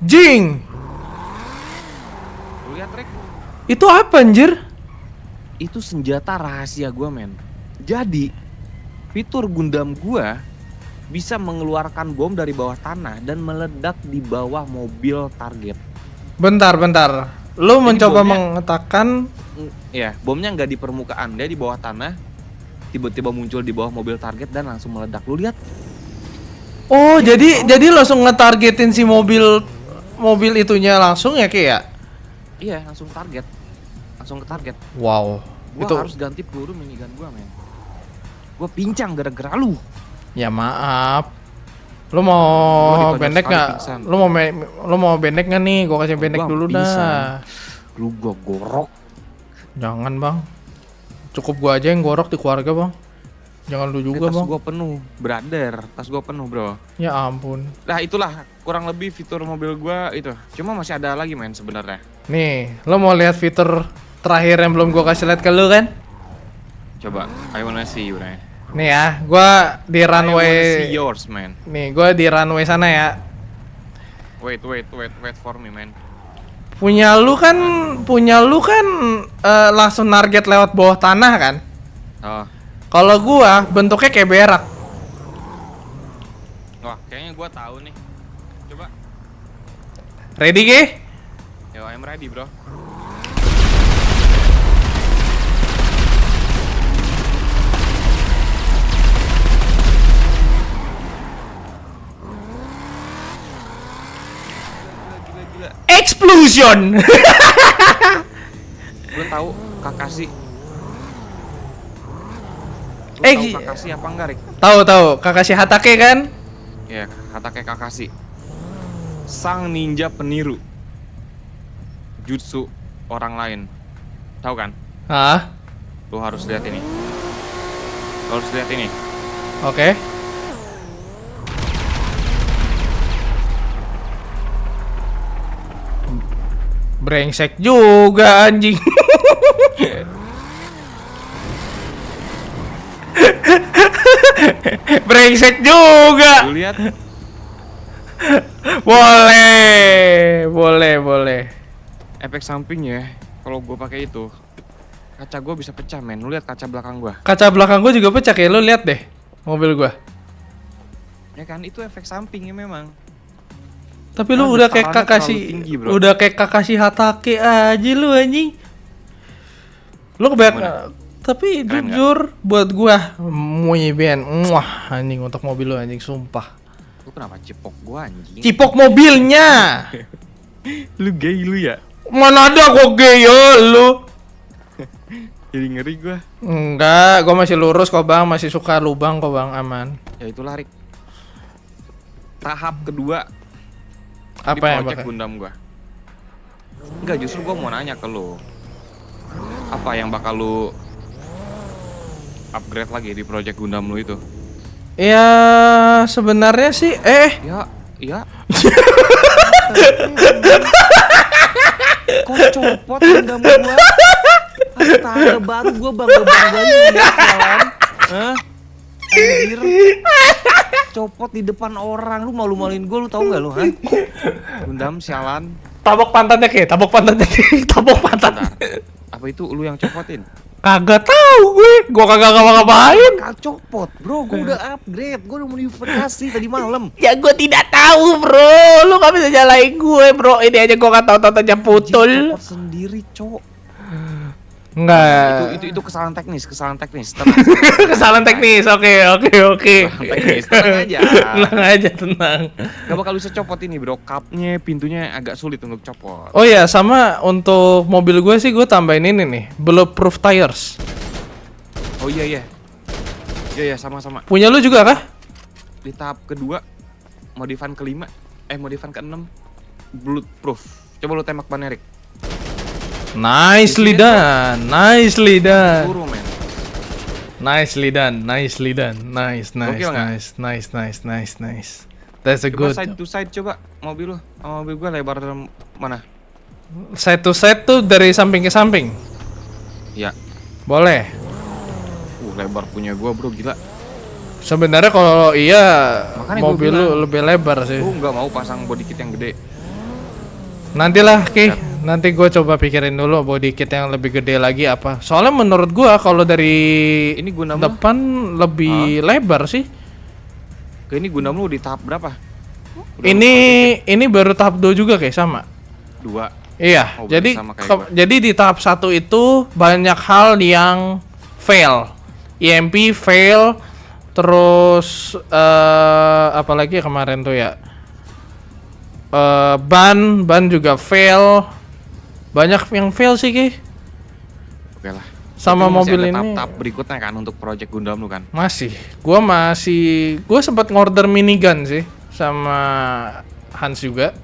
Jing, Lu lihat, Rick. itu apa anjir? Itu senjata rahasia gua, men. Jadi, fitur Gundam gua bisa mengeluarkan bom dari bawah tanah dan meledak di bawah mobil target. Bentar. Lu Jadi mencoba bomnya- mengatakan Ya, bomnya nggak di permukaan, dia di bawah tanah. Tiba-tiba muncul di bawah mobil target dan langsung meledak. Lu lihat? oh, jadi langsung ngetargetin si mobil itunya langsung ya, Ki ya? Iya, langsung target. Langsung ke target. Wow. Gua Itu harus ganti peluru minigun gua, men. Gua pincang gara-gara lu. ya maaf. Lu mau Gua ditonjok bendek sekali nggak? pingsan. Lu mau bendek nggak nih? Gua kasih bendek Gua dulu pingsan. dah. Lu gua gorok. Jangan bang. Cukup gua aja yang gorok di keluarga bang. Jangan lu juga Tas bang. gua penuh, brother. Tas gua penuh, bro. Ya ampun. Nah, itulah kurang lebih fitur mobil gua itu. Cuma masih ada lagi, men, sebenarnya. Nih, lo mau lihat fitur terakhir yang belum gua kasih lihat ke lu kan? Coba, I wanna see you, man. Nih ya, gua di I wanna see runway. yours, man. Nih, gua di runway sana ya. Wait for me, man. Punya lu kan langsung target lewat bawah tanah kan? Oh, Kalau gua bentuknya kayak berak. wah, kayaknya gua tahu nih. Coba. Ready Ki? Yo, I'm ready, bro. Gila. Explosion. Lu tahu Kakashi? Lu Eh, tahu Kakashi apa enggak, Rick? tahu Kakashi Hatake kan? Ya, kata kayak Kakashi. sang ninja peniru jutsu orang lain. Tahu kan? Ah, Lu harus lihat ini. Lu harus lihat ini. oke. Brengsek juga anjing. Brengsek juga. Lu lihat. Boleh. Efek sampingnya kalau gue pakai itu kaca gue bisa pecah men. Lu lihat kaca belakang gue. Kaca belakang gue juga pecah kayak lu lihat deh mobil gua. Ya kan itu efek sampingnya memang. Tapi lu Kan udah kayak getarannya Kakashi, terlalu tinggi, bro. udah kayak Kakashi Hatake aja lu anjing. Lu kebanyakan. Gimana? Tapi Keren jujur buat gua muy bien. Muah anjing untuk mobil lu anjing sumpah. Lu kenapa cipok gue anjing? Cipok mobilnya. Lu gay lu ya? Mana ada kok gay ya lu. Jadi ngeri gue. Enggak, gua masih lurus kok Bang, masih suka lubang kok Bang, aman. Ya itulah Rik. Tahap kedua Apa di yang project bakal? Gundam gua. Enggak, justru gua mau nanya ke lu. Apa yang bakal lu upgrade lagi di project Gundam lu itu? Ya sebenarnya sih Ya, iya. Kok copot Gundam gua? Astaga, baru gua bangga-banggain ya kawan. Hah? Anjir. Copot di depan orang, lu malu-maluin gua, lu tau gak lu, ha? Gundam sialan. Tabok pantatnya kayak, tabok pantatnya kayak, tabok pantat. Bentar. Apa itu lu yang copotin? Kagak tahu gua kagak ngapa-ngapain. Kal copot, bro. Gue udah upgrade, gue udah modifikasi tadi malam. Ya gue tidak tahu bro, lu gak bisa nyalain gue bro. Ini aja gue gak tahu aja putul. Copot sendiri, cok. Enggak. Itu kesalahan teknis. Tenang, Kesalahan teknis. Oke. Kesalahan teknis, tenang aja. Tenang aja, tenang. Gak bakal bisa copot ini, bro. Cupnya, pintunya agak sulit untuk copot. Oh ya, sama untuk mobil gue sih gue tambahin ini nih, bulletproof tires. Oh iya. Iya, sama-sama. Punya lu juga kah? Di tahap kedua, modifan kelima, modifan keenam, bulletproof. Coba lu tembak ban Erik. Nicely done. Suruh, men. Nicely done. Nice. Gokil nggak? Nice. That's a Coba good. side to side coba mobil lu. Sama mobil gua lebar dalam mana? Side to side tuh dari samping ke samping. Ya. Boleh. Lebar punya gua, bro, gila. Sebenarnya kalau iya Makanya gua mobil lu bilang, lebih lebar sih. Gua nggak mau pasang body kit yang gede. Nantilah Ki, nanti gue coba pikirin dulu body kit yang lebih gede lagi apa. Soalnya menurut gua kalau dari Ini Gundam lu? depan lebih lebar sih. Ini Gundam lu di tahap berapa? Udah Ini baru tahap 2 juga kayak sama. 2. Iya, Oh, berarti jadi sama kayak gua. jadi di tahap 1 itu banyak hal yang fail. EMP fail, terus apalagi ya kemarin tuh ya. Ban juga fail. Banyak yang fail sih Ki. Oke lah. Sama Tapi masih mobil ada ini. tahap-tahap berikutnya kan untuk project Gundam lu kan? Gua sempat ngorder minigun sih sama Hans juga.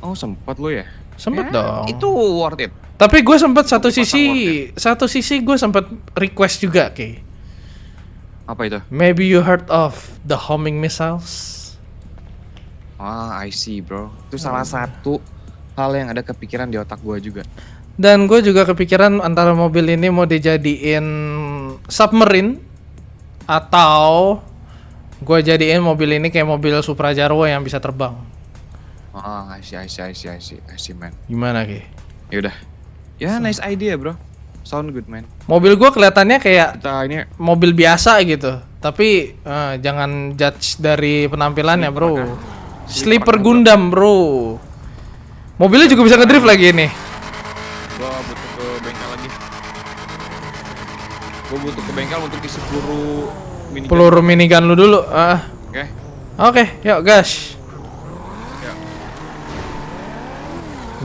Oh, sempet lu ya? Sempet Ya, dong. Itu worth it. Tapi gue sempat satu Pasang sisi gue sempat request juga Ki. Apa itu? Maybe you heard of the homing missiles? I see, bro. Itu salah satu hal yang ada kepikiran di otak gua juga. Dan gue juga kepikiran antara mobil ini mau dijadiin submarine atau gue jadiin mobil ini kayak mobil Supra Jarwo yang bisa terbang. I see, man. Gimana Ki? Yaudah. Ya, nice idea, bro. Sound good, man. Mobil gue kelihatannya kayak Kita ini mobil biasa gitu. Tapi jangan judge dari penampilannya bro. Sleeper Gundam bro. Mobilnya juga bisa ngedrift lagi ini. gua butuh ke bengkel lagi. Gua butuh ke bengkel untuk isi peluru Minigun lu dulu. Oke. Oke, yuk gas. Ya.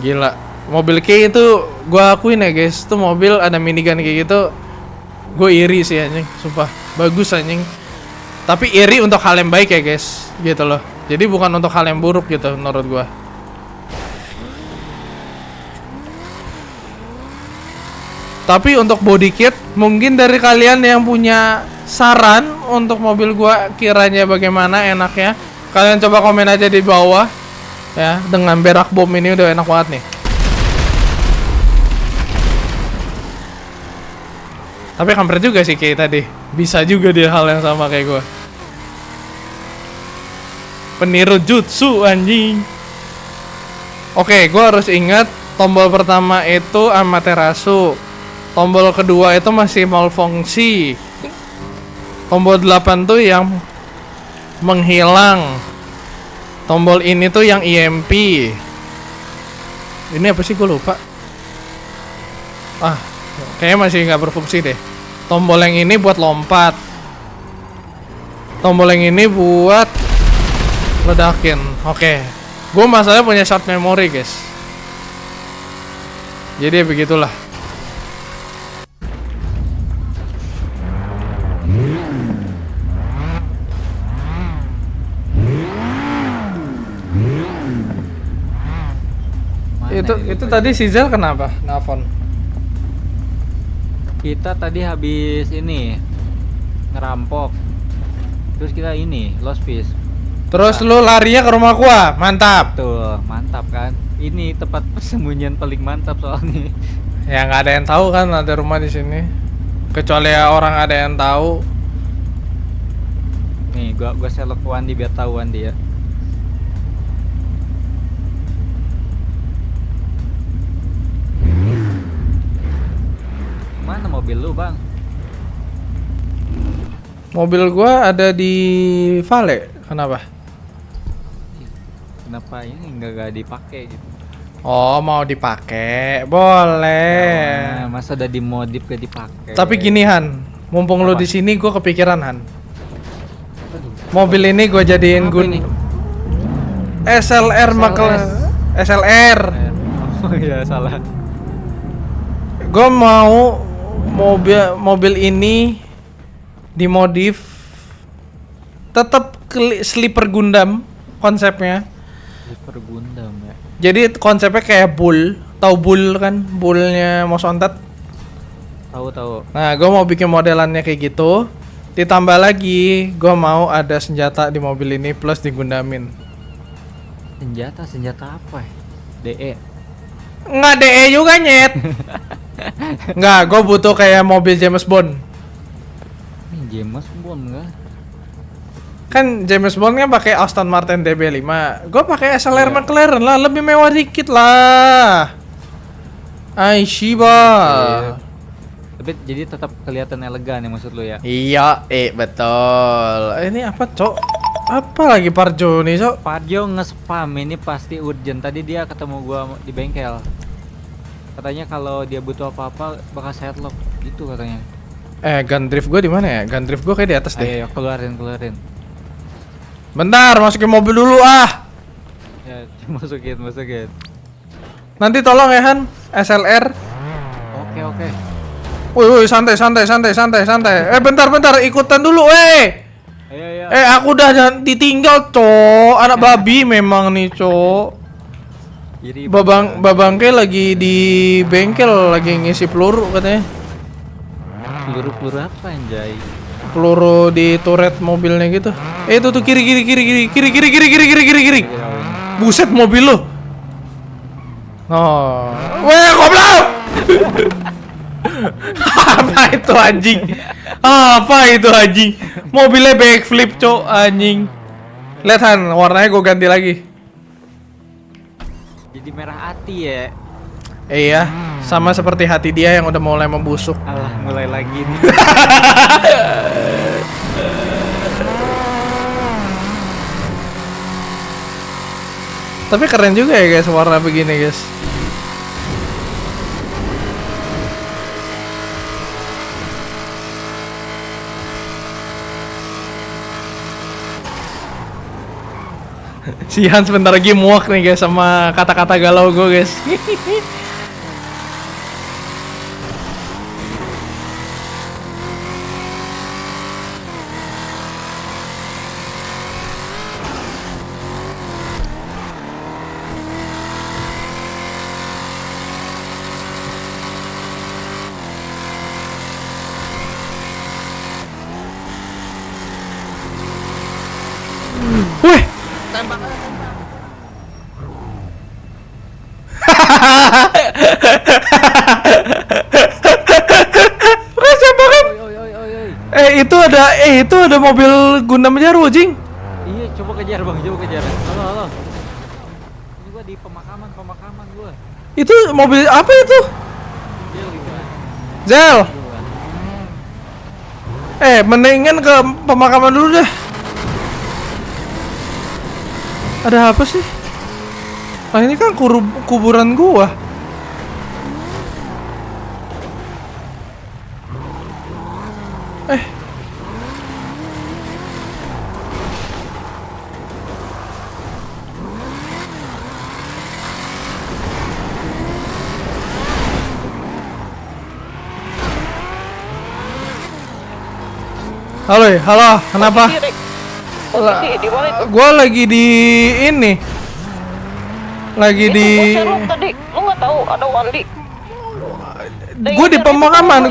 Gila. Mobil kayak itu gua akuin ya guys, tuh mobil ada minigun kayak gitu. Gue iri sih anjing, sumpah. Bagus anjing. Tapi iri untuk hal yang baik ya guys, gitu loh. Jadi bukan untuk hal yang buruk gitu menurut gua. Tapi untuk body kit, mungkin dari kalian yang punya saran untuk mobil gua kiranya bagaimana enaknya, kalian coba komen aja di bawah ya. Dengan berak bom ini udah enak banget nih. Tapi kampret juga sih kayak tadi. Bisa juga dia hal yang sama kayak gua. Peniru jutsu anjing. Oke, gua harus ingat tombol pertama itu Amaterasu. Tombol kedua itu masih malfungsi. Tombol 8 tuh yang menghilang. Tombol ini tuh yang EMP. Ini apa sih, gue lupa. Kayaknya masih nggak berfungsi deh. Tombol yang ini buat lompat. Tombol yang ini buat ledakin. Oke. Gue masalahnya punya short memory, guys. Jadi ya begitulah. Itu tadi si Zel kenapa? Nelfon. Kita tadi habis ini ngerampok. Terus kita ini lost fish. Terus lu larinya ke rumah gua. Mantap. Tuh, mantap kan? Ini tempat persembunyian paling mantap soalnya. Ya nggak ada yang tahu kan ada rumah di sini. Kecuali orang ada yang tahu. Nih, gua selok Wandi biar tahu Wandi ya. Mana mobil lu, Bang? Mobil gua ada di Vale. Kenapa? Kenapa ini nggak dipakai gitu? Oh, mau dipakai. Boleh. Nah, masa udah dimodif gak dipakai? Tapi gini Han, mumpung lu di sini gua kepikiran Han. Mobil ini gua jadiin SLR SLR. Oh iya, salah. Gua mau mobil ini dimodif tetap sleeper Gundam konsepnya. Sleeper Gundam ya. Jadi konsepnya kayak bull, tahu bull kan? Bullnya Mosontat. Tahu. Nah, gue mau bikin modelannya kayak gitu. Ditambah lagi, gue mau ada senjata di mobil ini plus digundamin. Senjata apa ya? DE. Nggak DE juga nyet. Nggak, gue butuh kayak mobil James Bond. Ini James Bond enggak? Kan James Bond kan pakai Aston Martin DB5. Gue pakai SLR McLaren lah, lebih mewah dikit lah. Shiba. Tapi jadi tetap kelihatan elegan ya maksud lu ya? Iya, betul. Ini apa, Cok? Apa lagi Parjo nih, Cok? Parjo nge-spam ini pasti urgent. Tadi dia ketemu gua di bengkel. Katanya kalau dia butuh apa-apa bakal setlock gitu katanya. Gun drift gue di mana ya? Gun drift gue kayak di atas deh. Ayo keluarin. Bentar, masukin mobil dulu ah. Ya, masukin. Nanti tolong ya Han, SLR. Oke. Woi, santai. Bentar, ikutan dulu, Ayo. Aku udah ditinggal, Cok. Anak babi memang nih, Cok. Kiri. Babangke lagi di bengkel lagi ngisi peluru katanya. Peluru apa anjay? Peluru di turret mobilnya gitu. Itu tuh kiri. Buset mobil lo. Oh. Weh, goblok. Apa itu anjing? Mobilnya backflip, Cok, anjing. Lihat Han, warnanya gue ganti lagi. Jadi merah hati ya. Iya, sama seperti hati dia yang udah mulai membusuk. Alah, mulai lagi nih. Tapi keren juga ya guys, warna begini guys. Si Hans sebentar lagi muak nih guys sama kata-kata galau gue guys. Wih. Tembak. Itu ada mobil Gundam Jarwo, Jing. Iya, coba kejar bang, coba kejar. Halo, halo. Ini gua di pemakaman gua. Itu mobil apa itu? Dia gua. Zel. Mendingan ke pemakaman dulu dah. Ada apa sih? Ah, ini kan kuburan gua. Halo, kenapa? Gua lagi di ini. Lagi di. Tadi lu nggak tahu ada Wandi. Gue di pemakaman,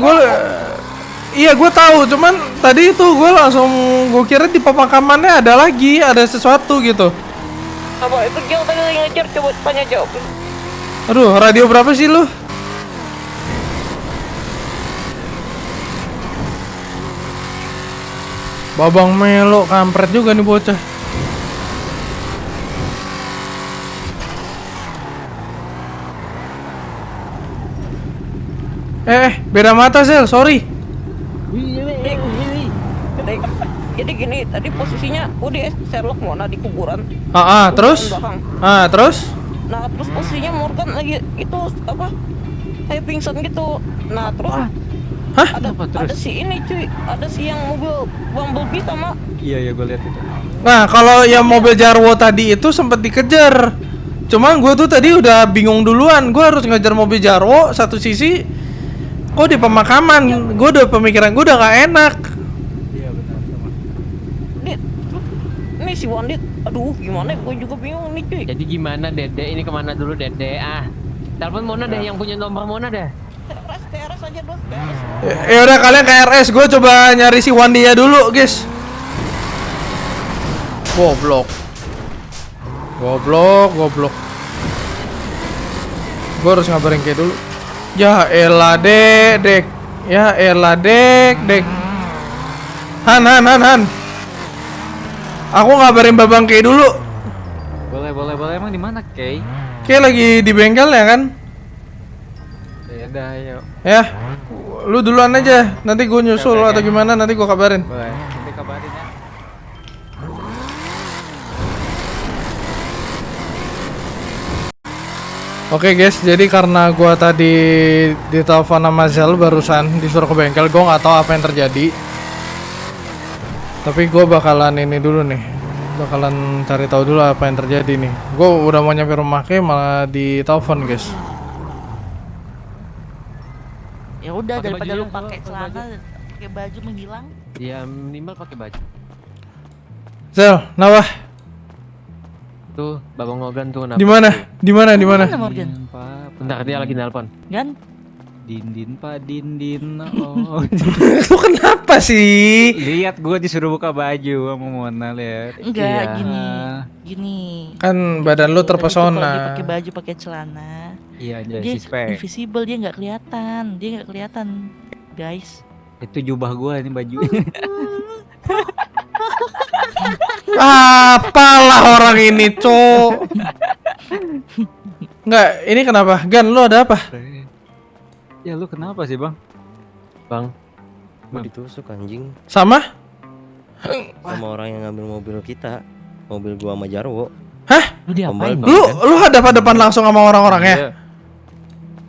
iya gue tahu, cuman tadi itu gue langsung gue kira di pemakamannya ada sesuatu gitu. Apa itu yang tadi ngejar, coba tanya jawab. Aduh, radio berapa sih lu? Babang Melo, kampret juga nih bocah. Beda mata Zel, sorry. Jadi gini, tadi posisinya udah Sherlock Mona di kuburan. Terus? Terus? Nah, terus posisinya Morgan lagi itu apa? Kayak pingsan gitu. Nah, terus ada si ini cuy, ada si yang mobil Bumblebee sama. Iya, gue lihat itu. Nah, kalau yang mobil Jarwo tadi itu sempat dikejar. Cuman gue tuh tadi udah bingung duluan, gue harus ngejar mobil Jarwo satu sisi. Kok di pemakaman? Gue udah pemikiran gue udah gak enak. Iya benar sama. Ini si Wandit, aduh gimana? Gue juga bingung nih cuy. Jadi gimana Dede? Ini kemana dulu Dede? Telepon Mona deh, yang punya nomor Mona deh. TRS aja dong, TRS. Ya udah kalian ke RS, gue coba nyari si Wandinya dulu, guys. Goblok. Gue harus ngabarin kayak dulu. Ya elah dek. Han. Aku ngabarin Babang Kay dulu. Boleh. Emang di mana, Kay? Kay lagi di bengkel ya kan? Ya udah, ayo. Ya. Lu duluan aja. Nanti gue nyusul atau gimana nanti gue kabarin. Boleh. Nanti kabarin ya. Oke guys, jadi karena gua tadi ditelepon sama Zel barusan disuruh ke bengkel, gua nggak tahu apa yang terjadi. Tapi gua bakalan ini dulu nih, bakalan cari tahu dulu apa yang terjadi nih. Gua udah mau nyampe rumah ke malah ditelepon guys. Ya udah, Pakai daripada baju lu ya, pakai pakai celana, pakai baju menghilang. Ya minimal pakai baju. Zel, kenapa? Tuh, Babang Logan tuh kenapa? Di mana? Mana Morgan? Pak, Bentar, dia lagi nelpon. Kan? Dindin. Oh. Lu kenapa sih? Lihat gua disuruh buka baju sama Mona, lihat. Enggak, Iya. gini. Kan badan lu Tadi tuh kalau dia terpesona. pakai baju, pakai celana, Iya, dia jadi spek. invisible, dia nggak kelihatan, guys. Itu jubah gua ini baju. Apalah orang ini, cok. Enggak, ini kenapa? Gan, lu ada apa? Ya lu kenapa sih, Bang? Bang, gua ditusuk anjing Sama? sama orang yang ngambil mobil kita. Mobil gua sama Jarwo. Lu diapain? Ombal, Bang? Lu hadap-hadapan langsung sama orang-orangnya?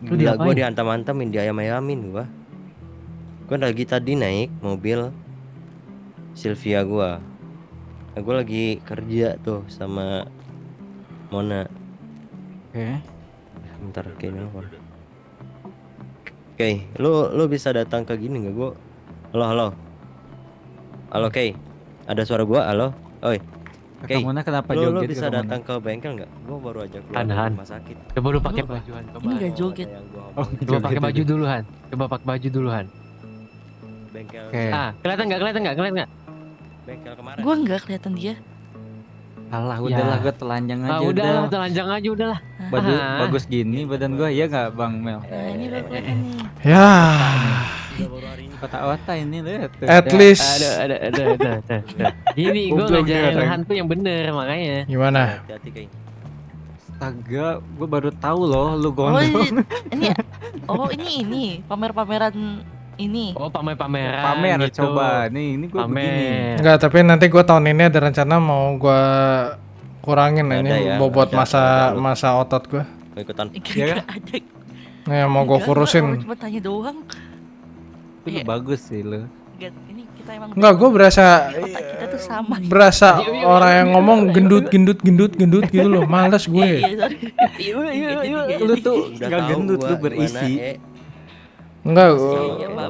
Lu Gila, gua diapain? dihantam-hantamin, diayam-ayamin gua. Gua lagi tadi naik mobil Sylvia gua. Nah, gua lagi kerja tuh sama Mona. Oke. Bentar, kayak nelfon. Oke, lu bisa datang ke gini nggak gua? Halo, Kay. Ada suara gua? Halo. Oi. Oke. Kakak Mona kenapa Lu joget bisa Kakak Mona? datang ke bengkel nggak? Gua baru aja keluar Han, dari Han. rumah sakit. Coba lu pakai baju Han. Ini nggak joget. Ada yang gua Oh, omongin. Coba pakai baju dulu Han. Coba pakai baju dulu Han. Bengkel. Oke. Kelihatan nggak? Bengkel kemarin. Gua nggak kelihatan dia. Alah, Ya. udahlah gue telanjang aja udah udah. lah, telanjang aja udah lah. Bagus, Ah. bagus gini badan gue, ya nggak Bang Mel? Nah, ini baru kelihatan nih. Ya, Otak-otak ini lihat tuh. at least. Ada. Ini gue Goblok ngajarin dia, hantu yang bener makanya. Gimana? Hati-hati kayak. Astaga, gue baru tahu loh lu Oh, gondrong. ini pamer-pameran ini. Oh, pamer-pameran Pamer gitu. coba. Nih gue begini. Pamer. Enggak, tapi nanti gue tahun ini ada rencana mau gue kurangin Ada ini ya, bobot ada, masa ada. masa otot gue. Mau ikutan. Iya Gak ada. Nah, mau gue Enggak, kurusin. orang cuma tanya doang. Itu lu bagus sih lu. Enggak, ini kita emang Enggak, gue berasa otak kita tuh sama. berasa Iya, orang yang ngomong gendut gitu loh. Males gue. Iya, sorry. Iya. Lu tuh Udah nggak tahu gendut, gua lu berisi. gimana, Enggak, Iya, Pak.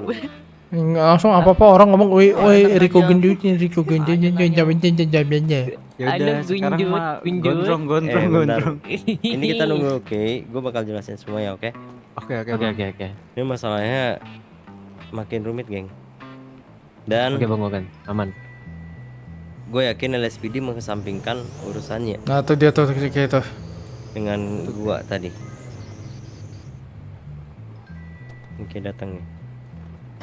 enggak langsung apa-apa orang ngomong, "Woi, Rico gendut, Rico gendut, jamin-jaminnya." Ya Ada udah, sekarang gunjut, mah gunjut. gondrong. bentar. Ini kita nunggu, oke. Gue bakal jelasin semuanya, oke. Oke. Oke. Ini masalahnya makin rumit, geng. Dan Oke, Bang Ogan. Aman. gue yakin LSPD mengesampingkan urusannya Nah, tuh dia tuh kayak itu. dengan gua tadi. Oke, datang nih.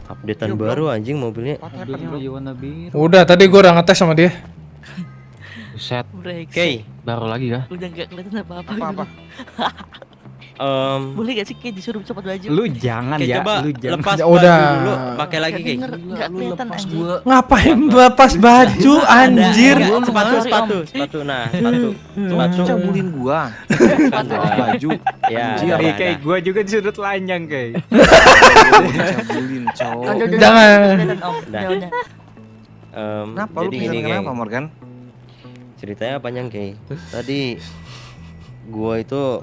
Updatean baru anjing mobilnya. Mobilnya Iwana biru. Udah, tadi gue udah ngetes sama dia. Buset, Oke. baru lagi kah? Udah gak kelihatan apa-apa. Apa-apa? Boleh gak sih kayak disuruh copot baju? Lu jangan Oke, ya, coba lu jangan. lepas Ya baju udah. dulu, pakai lagi kayak. Gak kelihatan anjing. Ngapain lepas baju anjir? Sepatu. Nah, sepatu. Cabulin gua. Baju. Ya, Anjir, ada. Kayak gua juga di sudut telanjang kayak. Cabulin, cowok. Jangan. Kelihatan, Om. Dah. Udah. Kenapa lu Jadi pingsan gini, kenapa, geng. Morgan? Ceritanya panjang, Kay. Tadi gua itu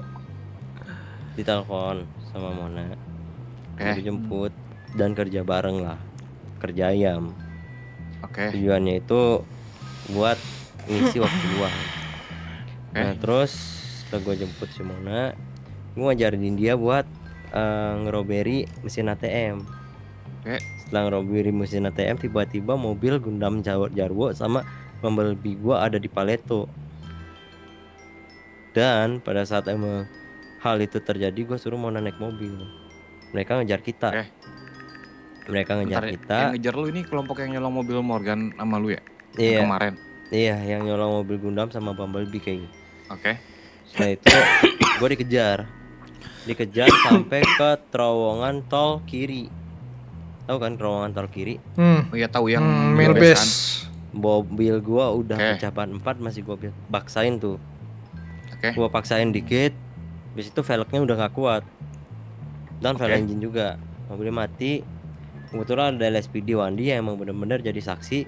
ditelepon sama Mona. Oke. Dijemput dan kerja bareng lah. Kerja ayam. Oke. Tujuannya itu buat ngisi waktu luang. Nah, terus setelah gue jemput si Mona, gue ngajarin dia buat ngeroberi mesin ATM. Oke. Setelah ngeroberi mesin ATM, tiba-tiba mobil Gundam Jarwo sama Bumblebee gue ada di Paleto. Dan pada saat emang hal itu terjadi, gue suruh Mona naik mobil. Mereka ngejar kita. Oke. Mereka ngejar Bentar, kita. yang ngejar lu ini kelompok yang nyolong mobil Morgan sama lu ya? Yang Iya, kemarin. iya, yang nyolong mobil Gundam sama Bumblebee kayaknya. Oke. Setelah itu gue dikejar sampai ke terowongan tol kiri. Tahu kan terowongan tol kiri? Oh iya tahu yang main besan. base. Mobil gua udah Oke. pecah ban 4 masih gua paksain tuh. Oke. Gua paksain dikit. Habis itu velgnya udah gak kuat. Dan Oke. velg engine juga. Mobilnya mati. Kebetulan ada LSPD Wandi yang emang bener-bener jadi saksi.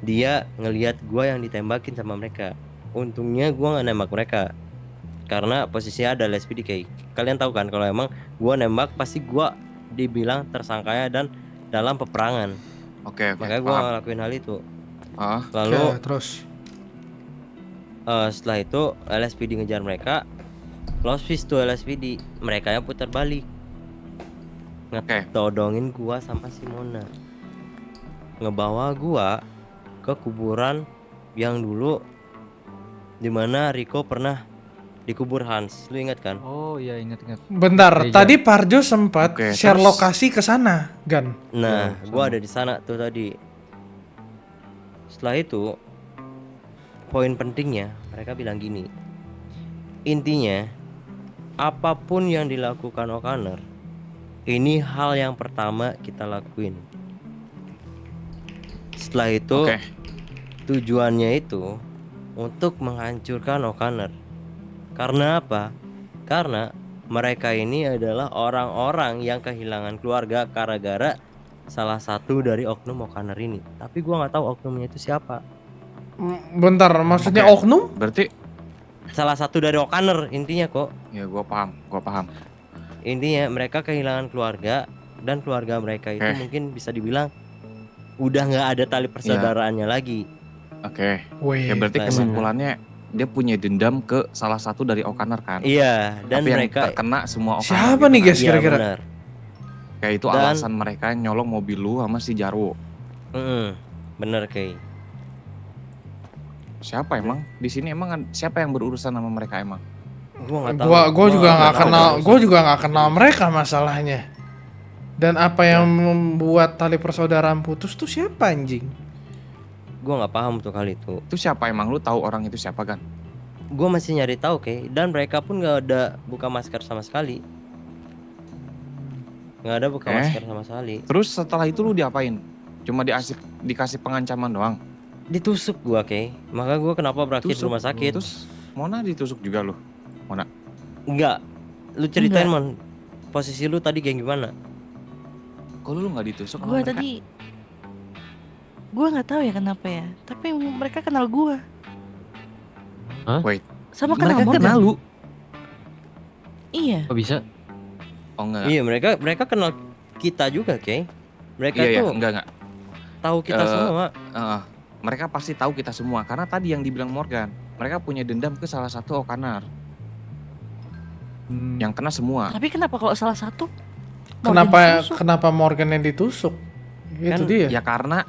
Dia ngelihat gua yang ditembakin sama mereka. Untungnya gua nggak nembak mereka. Karena posisinya ada LSPD kayak. Kalian tahu kan kalau emang gua nembak pasti gua dibilang tersangkanya dan dalam peperangan. Oke. Makanya gua Paham. ngelakuin hal itu. Ah, Lalu Oke, terus. setelah itu LSPD ngejar mereka. Lost fish tuh LSPD. Mereka yang putar balik. Ngetodongin gua sama si Mona. Ngebawa gua ke kuburan yang dulu dimana Rico pernah dikubur Hans. Lu ingat kan? Oh iya, ingat. Bentar, Gereja. tadi Parjo sempat Oke, share terus? lokasi ke sana, Gan. Nah, Ya, gua sama. ada di sana tuh tadi. Setelah itu, poin pentingnya mereka bilang gini. Intinya, apapun yang dilakukan O'Connor, ini hal yang pertama kita lakuin. Setelah itu, Oke. tujuannya itu untuk menghancurkan O'Connor. Karena apa? Karena mereka ini adalah orang-orang yang kehilangan keluarga gara-gara salah satu dari oknum O'Connor ini. Tapi gua nggak tahu oknumnya itu siapa. Bentar, maksudnya Oke. oknum? Berarti Salah satu dari O'Connor intinya kok. ya gua paham. Intinya mereka kehilangan keluarga dan keluarga mereka itu Oke. mungkin bisa dibilang udah nggak ada tali persaudaraannya lagi. Oke. Wih, Ya berarti Nah, kesimpulannya dia punya dendam ke salah satu dari O'Connor kan? Iya, dan Tapi mereka yang terkena semua O'Connor. siapa gitu nih kan? guys iya kira-kira? benar. Kayak itu Dan- alasan mereka nyolong mobil lu sama si Jarwo. Bener kayak. Siapa emang? Di sini emang siapa yang berurusan sama mereka emang? Gua nggak tahu. Gua juga nggak nggak tahu kenal, urusan. gua juga nggak kenal mereka masalahnya. Dan apa yang membuat tali persaudaraan putus tuh siapa anjing? Gua nggak paham tuh kali itu. Itu siapa emang? Lu tahu orang itu siapa kan? Gua masih nyari tahu dan mereka pun nggak ada buka masker sama sekali. Nggak ada buka masker sama sekali. Terus setelah itu lu diapain? Cuma dikasih pengancaman doang? Ditusuk gua maka gua kenapa berakhir di rumah sakit. Terus Mona ditusuk juga lu? Mona? Enggak. Lu ceritain Mon. Posisi lu tadi kayak gimana? Kok lu nggak ditusuk? Gue tadi, gue nggak tahu ya kenapa ya. Tapi mereka kenal gue. Wait. Sama kenal Mereka Morgan. kenal lu? Kok Iya. bisa? Oh enggak. Iya, mereka kenal kita juga, Mereka Iya, tuh enggak. tahu kita semua. Mereka pasti tahu kita semua karena tadi yang dibilang Morgan, mereka punya dendam ke salah satu Okanar. Yang kena semua. Tapi kenapa kalau salah satu? Morgan ditusuk? Kenapa Morgan yang ditusuk? Itu Kan dia. Ya karena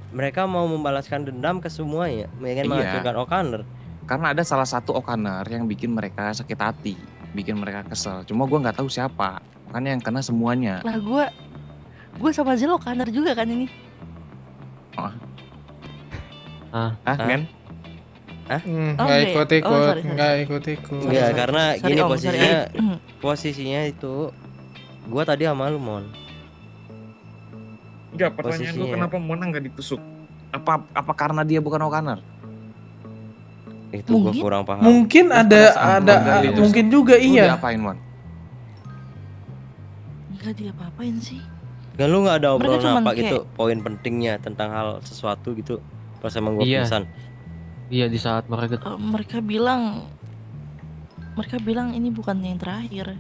Mereka mau membalaskan dendam ke semuanya, Iya. menghancurkan Okaner. karena ada salah satu Okanar yang bikin mereka sakit hati, bikin mereka kesel. Cuma gua nggak tahu siapa. Makanya yang kena semuanya. Lah gue sama Zelo kanar juga kan ini. Hah, Nggak men? enggak ya? ikut-ikut, Oh, sorry. nggak ikut-ikut. Enggak, karena Sorry, gini Om, posisinya itu gua tadi sama lu, Mon. Enggak, pertanyaan lu Posisinya. kenapa Mona nggak ditusuk? Apa karena dia bukan Okanar? Itu gua Mungkin. kurang paham. Mungkin ada Morgan ditusuk. mungkin juga Lu iya. diapain, Mon? Enggak diapa-apain sih. Kan lu nggak ada Mereka obrolan cuman apa kayak- gitu, poin pentingnya tentang hal sesuatu gitu. Pas emang gua Iya. pingsan. Iya di saat mereka Mereka bilang ini bukan yang terakhir.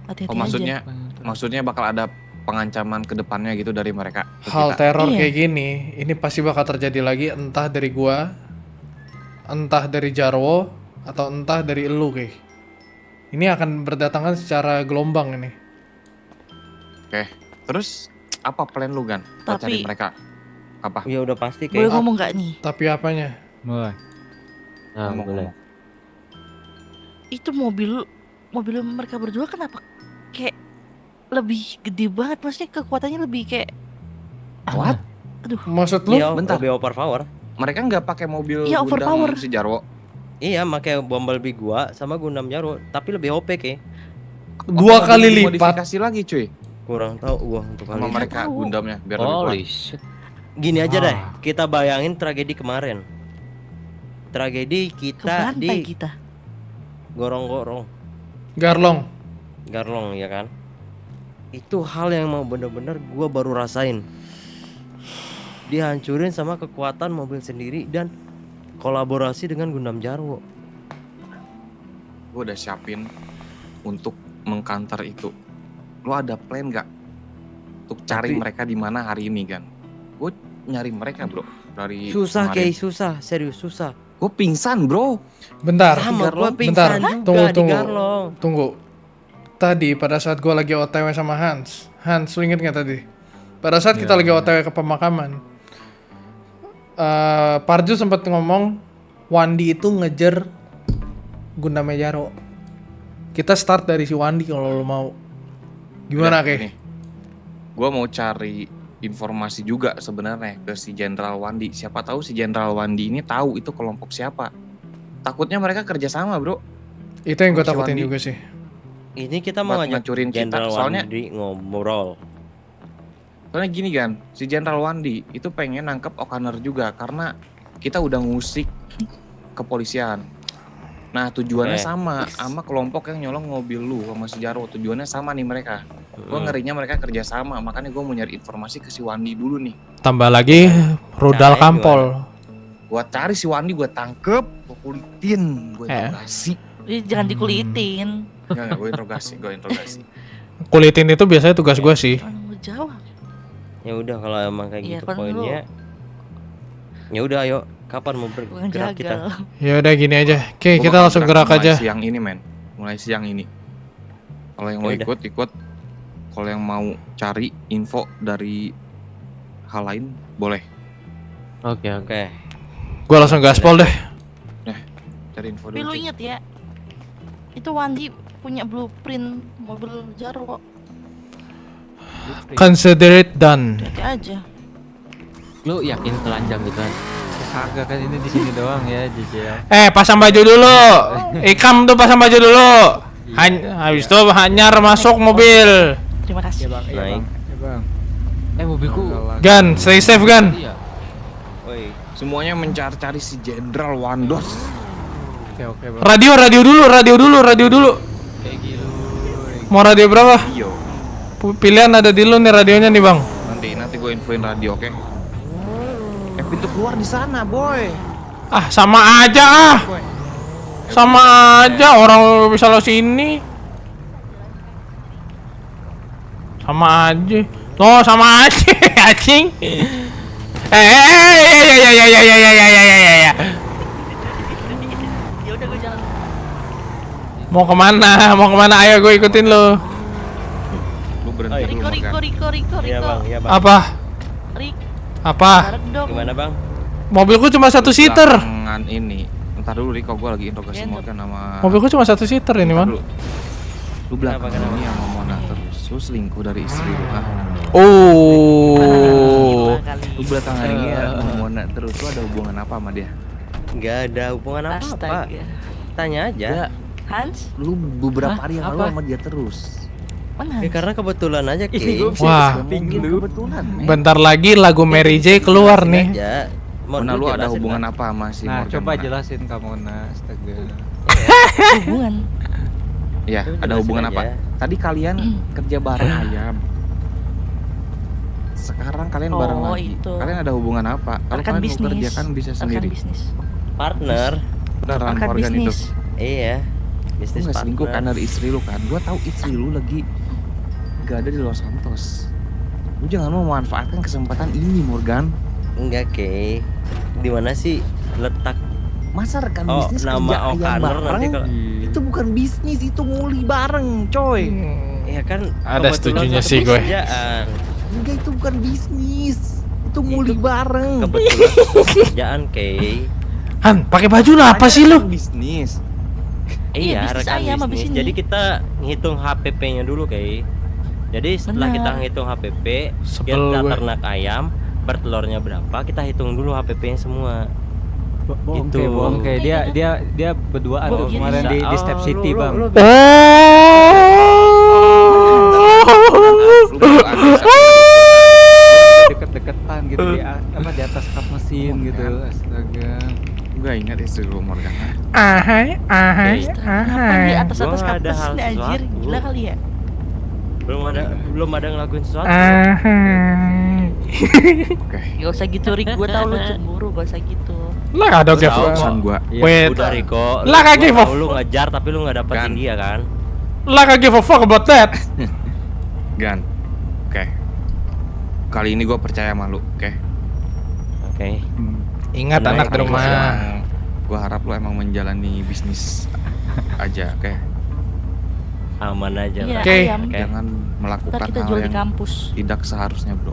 Hati-hati Oh, aja. maksudnya bakal ada pengancaman ke depannya gitu dari mereka ke Hal kita. teror Iya. kayak gini, ini pasti bakal terjadi lagi entah dari gua, entah dari Jarwo, atau entah dari elu Ini akan berdatangan secara gelombang ini. Oke. Terus apa plan lu Gan? Buat cari Tapi- mereka? Apa? Ya udah pasti Boleh kayak ngomong gak nih? Tapi apanya? Mulai. Nah, Ngomong, boleh. ngomong. Itu mobil mereka berdua kenapa kayak lebih gede banget, maksudnya kekuatannya lebih kayak What? Maksud lu? iya, bentar. lebih overpower. Mereka nggak pakai mobil Iya, overpower. Gundam si Jarwo? Iya, pakai Bumblebee gua sama Gundam Jarwo, tapi lebih OP Dua Apa kali mobil lipat. dimodifikasi lagi cuy Kurang tahu gua untuk sama kali ini. mereka tahu. Gundamnya biar lebih kuat. Holy shit. Gini aja deh, Ah. kita bayangin tragedi kemarin. Tragedi ke kita bantai di kita. gorong-gorong, Garlong. Garlong ya kan. Itu hal yang mau bener-bener gua baru rasain. Dihancurin sama kekuatan mobil sendiri dan kolaborasi dengan Gundam Jarwo. Gue udah siapin untuk mengcounter itu. Lo ada plan nggak untuk cari Tapi- mereka di mana hari ini Gan? Gue nyari mereka bro dari Susah kemarin. susah, serius susah. Gue pingsan bro. Bentar, Sama gua Garlong? pingsan Bentar, juga tunggu, di tunggu. Garlong. tunggu. Tadi pada saat gua lagi OTW sama Hans, lu inget nggak tadi? Pada saat kita lagi OTW ke pemakaman, Parju sempat ngomong Wandi itu ngejar Gundam Jarwo. Kita start dari si Wandi kalau lo mau. Gimana Gue mau cari informasi juga sebenarnya ke si Jenderal Wandi. Siapa tahu si Jenderal Wandi ini tahu itu kelompok siapa. Takutnya mereka kerjasama bro. Itu yang gue Si takutin Wandi. juga sih. Ini kita mau Buat ngajak ngancurin kita. Jenderal Soalnya Wandi ngobrol. Soalnya gini kan, si Jenderal Wandi itu pengen nangkep Okaner juga karena kita udah ngusik kepolisian. Nah tujuannya sama kelompok yang nyolong mobil lu sama si Jarwo. Tujuannya sama nih mereka. Gue ngerinya mereka kerja sama, makanya gue mau nyari informasi ke si Wandi dulu nih. Tambah lagi rudal Caranya kampol. Gue cari si Wandi, gue tangkep, gue kulitin, gue interogasi. Jangan dikulitin. Enggak, gue interogasi. Kulitin itu biasanya tugas gue sih. Kan lu jawab. Ya udah kalau emang kayak Iya, gitu kan poinnya. Ya udah ayo, kapan mau Bukan bergerak kita? jagal. Ya udah gini aja. Oke, Gua kita bakal langsung gerak mulai aja. Siang ini men, mulai siang ini. Kalau yang mau Ya udah. ikut. Kalau yang mau cari info dari hal lain boleh. Oke. Oke. Gua langsung gaspol deh. Cari info Tapi dulu. lu Cik. inget ya, itu Wandi punya blueprint mobil Jarwo. Consider it done. Hati aja. Lu yakin telanjang gitu kan? Kagak kan ini di sini doang ya, JJ. Pasang baju dulu. Ikam tuh pasang baju dulu. Habis itu hanyar masuk mobil. Terima kasih. Naik. Ya bang. Mobilku. Gan, stay safe Gan. Iya. Woi, Semuanya mencari-cari si Jenderal Wandos. Oke bang. Radio dulu. Kayak gitu. Mau radio berapa? Iya. Pilihan ada di lu nih radionya nih, Bang. Nanti gue infoin radio, oke? Pintu keluar di sana, boy. Sama aja Sama aja orang bisa lo sini. Sama aja. Oh, sama aja anjing. Ya. Ya udah gue jalan. Mau kemana? Ayo gue ikutin lo. Lu berhenti dulu, Riko. iya bang, iya bang. Apa? Rik, Apa? bareng dong. Gimana bang? Mobilku cuma satu seater. Belakangan ini. Ntar dulu Riko, gue lagi interogasi Morgan sama. Mobilku cuma satu seater ini, Ntar Man. dulu. Lu belakangan Kenapa? ini sama Mona terus. Lu selingkuh dari istri lu, ah. Oh. Lu belakangan ini sama Mona terus. Lu ada hubungan apa sama dia? Nggak ada hubungan apa-apa. Astaga. Tanya aja. Ya, Hans? lu beberapa hari yang lalu Apa? sama dia terus. Mana Ya, Hans? karena kebetulan aja Ki. Wah. Mungkin kebetulan. nih. Bentar lagi lagu Mary J keluar nih. Aja. Mona, lu ada jelasin, hubungan Bang. apa sama si Nah Morgan? coba Mona? jelasin kamu astaga. Hubungan. Ya, Lu ada jelasin hubungan aja. apa? Tadi kalian kerja bareng ayam. Sekarang kalian bareng Oh, lagi. itu. Kalian ada hubungan apa? Kalau Rekan kalian mau bisnis. kerja kan bisa Rekan sendiri. bisnis. Partner. Beneran Rekan Morgan itu. bisnis. Iya. Lu Bisnis gak selingkuh kan partner. dari istri lu kan? Gua tahu istri lu lagi gak ada di Los Santos. Lu jangan memanfaatkan kesempatan ini, Morgan. Enggak, Ki. Di mana sih letak Masa rekan oh, bisnis nama kerja ayam O'Connor nanti bareng? kalau Itu bukan bisnis, itu nguli bareng, coy. ya kan Ada kebetulan setujunya satu sih gue. pekerjaan. Enggak, itu bukan bisnis. Itu nguli bareng. Kebetulan satu pekerjaan, Ki. Han, pakai baju lah apa sih lu? Bisnis. Iya, bisnis rekan ayam habis bisnis. ini. Jadi kita ngitung HPP-nya dulu, Ki. Jadi setelah Benar. kita ngitung HPP, Sebel kita gue. ternak ayam, bertelurnya berapa, kita hitung dulu HPP-nya semua. Gitu. Bongke dia berduaan tuh Bongke. kemarin di Step Oh, City lu- bang. lu- Lu baru ada Deket-deketan gitu di atas kap mesin gitu. Astaga. Gue ingat istri lu, Morgan. Ahai. Ngapain di atas Gua nggak ada kapus hal nih anjir? sesuatu. Gila kali ya. Belum ada ngelakuin sesuatu. Ahai. Oke. Gak usah gitu Rik, gue tau lu cemburu, gak usah gitu. Lah ada Lu tahu give. Urusan gua. Wait. Udah Riko. Lah, gua kaki, tahu Bob. lu ngejar tapi lu nggak dapetin Kan. dia kan? Like I give a fuck about that. Gan. Oke. Kali ini gue percaya sama lu, oke? Oke. Ingat Tenang, anak di Kang. rumah. Gue harap lu emang menjalani bisnis aja, oke? Aman aja Iya, lah. Oke. ayam. Oke. Jangan Ntar melakukan kita hal jual di yang kampus. tidak seharusnya, bro.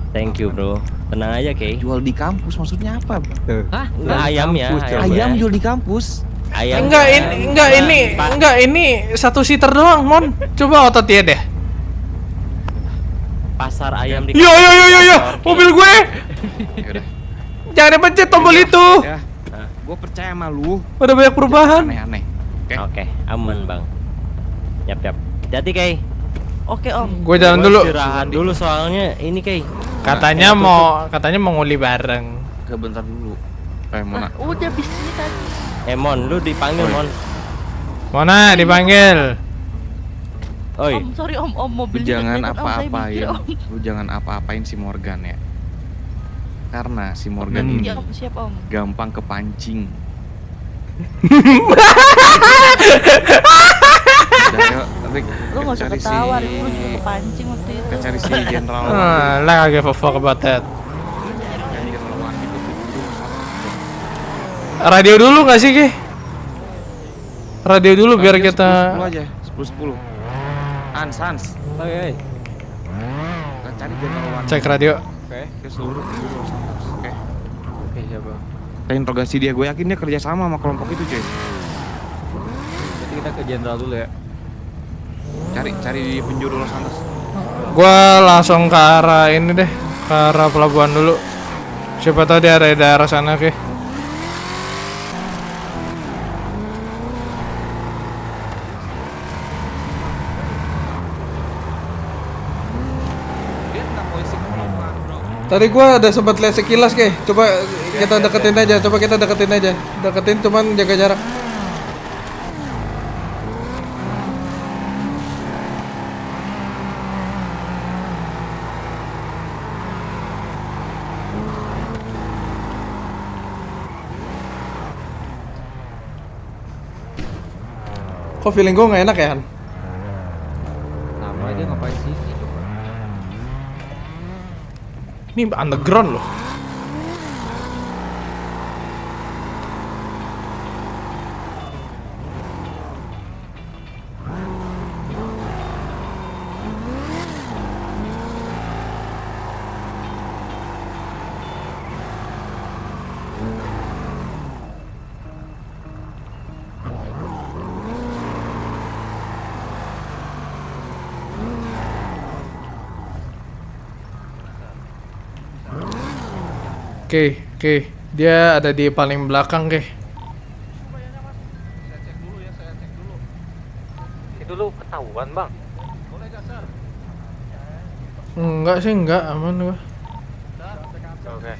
Thank you, Bro. Tenang aja, Ki. Jual di kampus maksudnya apa? Hah? Enggak ayam ya, Kampus, coba. Ayam jual di kampus? Ayam. Enggak ini satu seater doang, Mon. Coba otot dia deh. Pasar ayam di Yo, mobil gue. Yaudah. Jangan dipencet tombol itu. Ya. Gue percaya sama lu. Udah banyak perubahan. Aneh-aneh. Oke. Oke, aman, Bang. Yap. Hati, Ki. Oke Om. Gue jalan dulu. Istirahat dulu soalnya ini, Ki. Katanya mau nguli bareng. Oke, bentar dulu. Mona. Udah bisnisnya tadi. Mon, lu dipanggil, Oi. Mon. Mana dipanggil? Oi. Om, sorry Om, Lu mobilnya jangan kelihatan, Om, saya mikir, apa-apain. Om. Lu jangan apa-apain si Morgan ya. Karena si Morgan Hmm. ini Iya Om, siap Om. gampang kepancing. Udah, yuk, Rick, Lu gak usah cari ketawa, si- Rik. Lu juga kepancing waktu itu. Kita cari si Jenderal. Like I give a fuck about that. Cari Jenderal Wandi tuh. Radio dulu gak sih, Ki? Radio dulu biar Radio kita 10 aja, 10. Hans. Oi. Kita cari Jenderal Wandi. cek radio. Oke. Ke seluruh Los Santos, oke? Oke, siapa? Kita interogasi dia, gue yakin dia kerja sama kelompok itu cuy. Berarti kita ke jenderal dulu ya. Cari di penjuru Los Santos. Gua langsung ke arah ini deh, ke arah pelabuhan dulu. Siapa tahu dia ada di daerah sana, oke. Dia tentang polisi kelompok, bro. Tadi gua ada sempat lihat sekilas, Ke. Coba kita deketin aja, Deketin cuman jaga jarak. Kok feeling gue gak enak ya, Han? Nama dia ngapain sih? Ini underground loh. Oke. Dia ada di paling belakang, Ke. Itu lu ketahuan bang. Enggak sih, enggak. Aman gua. Oke.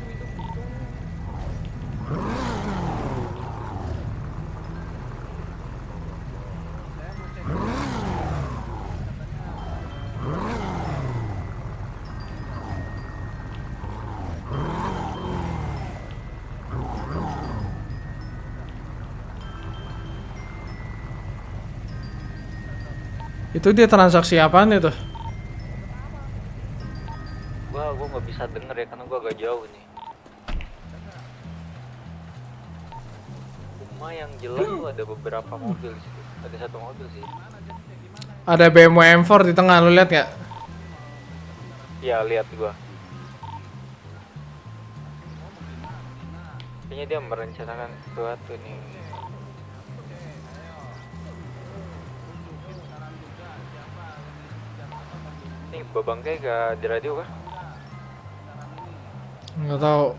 Itu dia transaksi apaan itu? Gua nggak bisa denger ya karena gua agak jauh nih. Cuma yang jelas tuh ada beberapa mobil sih. Ada satu mobil sih. Ada BMW M4 di tengah, lu lihat nggak? Ya lihat gua. Kayaknya dia merencanakan sesuatu nih. Nih babang kayak gak di radio kah? Nggak tahu.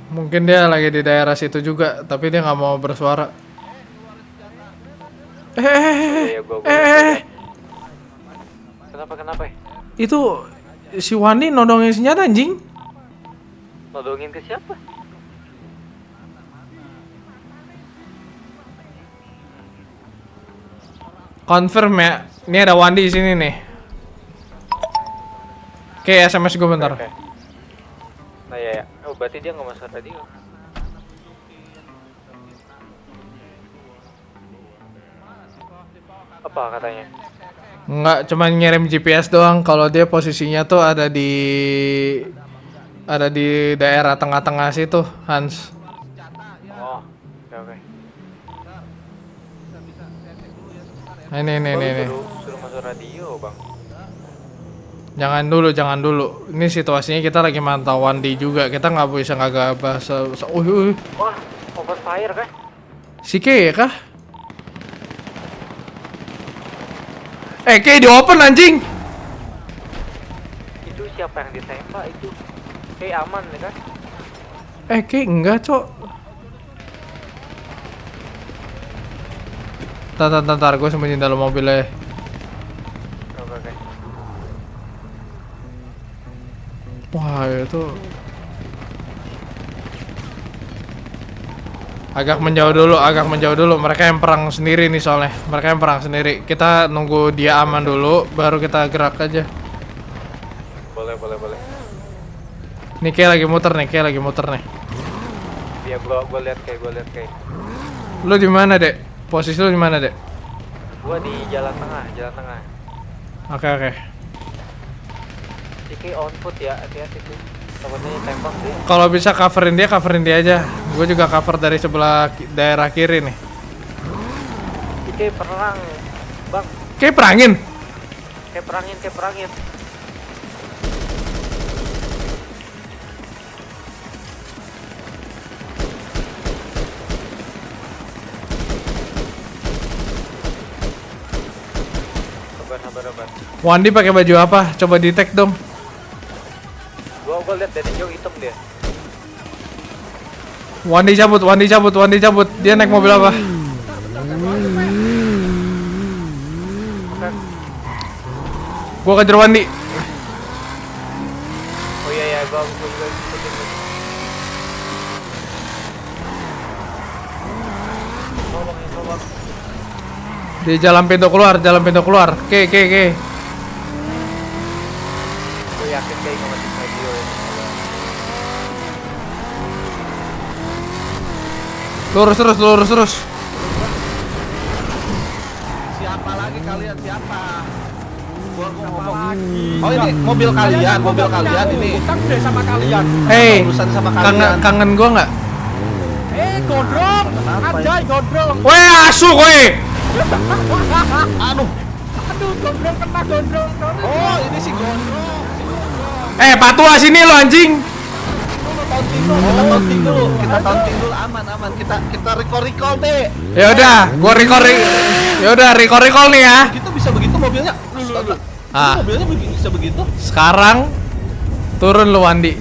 Mungkin dia lagi di daerah situ juga, tapi dia nggak mau bersuara. Iya, gua lihat. Kenapa? Itu si Wani nodongin senjata, anjing. Nodongin ke siapa? Confirm ya. Ini ada Wandi di sini nih. Oke, SMS gue bentar. Oke. Nah ya. Oh berarti dia nggak masuk radio. Apa katanya? Nggak, cuma ngirim GPS doang. Kalau dia posisinya tuh ada di daerah tengah-tengah situ, Hans. Oh, oke. Nah, ini. Suruh masuk radio, Bang. Jangan dulu. Ini situasinya kita lagi mantau Wandi juga. Kita nggak bisa ngagabah. Wah, open fire kah? Si Ke kah? Ke di open anjing. Itu siapa yang ditembak itu? Kayak aman ya kan? Ke enggak, Cok. Ntar, gue sembunyi dalam mobilnya. Oke. Wah, itu agak menjauh dulu. Mereka yang perang sendiri nih soalnya. Kita nunggu dia aman dulu, baru kita gerak aja. Boleh. Nih kayak lagi muter nih. Iya, gua lihat kayak. Lu di mana, Dek? Posisi lu di mana, Dek? Gua di jalan tengah. Oke. Si on foot ya, hati-hati tuh. Takutnya tembak sih. Kalau bisa coverin dia aja. Gue juga cover dari sebelah daerah kiri nih. Kayak perang, Bang. Kayak perangin. Kayak perangin. berobat. Wandi pakai baju apa? Coba di tag dong. Gua liat dari jauh hitam dia. Wandi cabut. Dia naik mobil apa? Gua kejar Wandi. Oh iya gua juga ikutin. Tolong. Di jalan pintu keluar. Oke. Gua yakin kayak ngamatin video ini. Lurus terus. Siapa lagi kalian? Siapa? Gua ngomong lagi. Oh ini mobil kalian ini. Utang deh sama kalian. Hey, Urusan sama kalian. kangen gua nggak? Gondrong. Anjay gondrong. Weh, asu kowe. Aduh, gondrong kena gondrong. Oh, ini si gondrong. Patua sini lo anjing. Kita taunting dulu aman. Kita recall deh. Ya udah, gua recall nih ya. Gitu bisa begitu mobilnya. Mobilnya bisa begitu. Sekarang turun lu Wandi.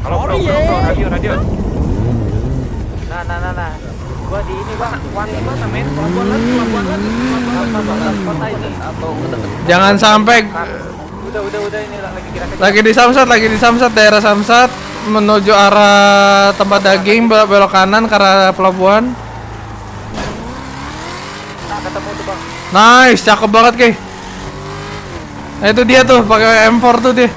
Halo bro, radio. Nah. Gua di ini bang. Wandi mana men? Pelabuhan lagi. Kota ini. Jangan sampai Udah ini lagi kira-kira. lagi di Samsat, daerah Samsat menuju arah tempat daging, belok kanan ke arah pelabuhan. Nah, ketemu tuh bang. Nice, cakep banget Ki. Nah, itu dia tuh pakai M4 tuh dia.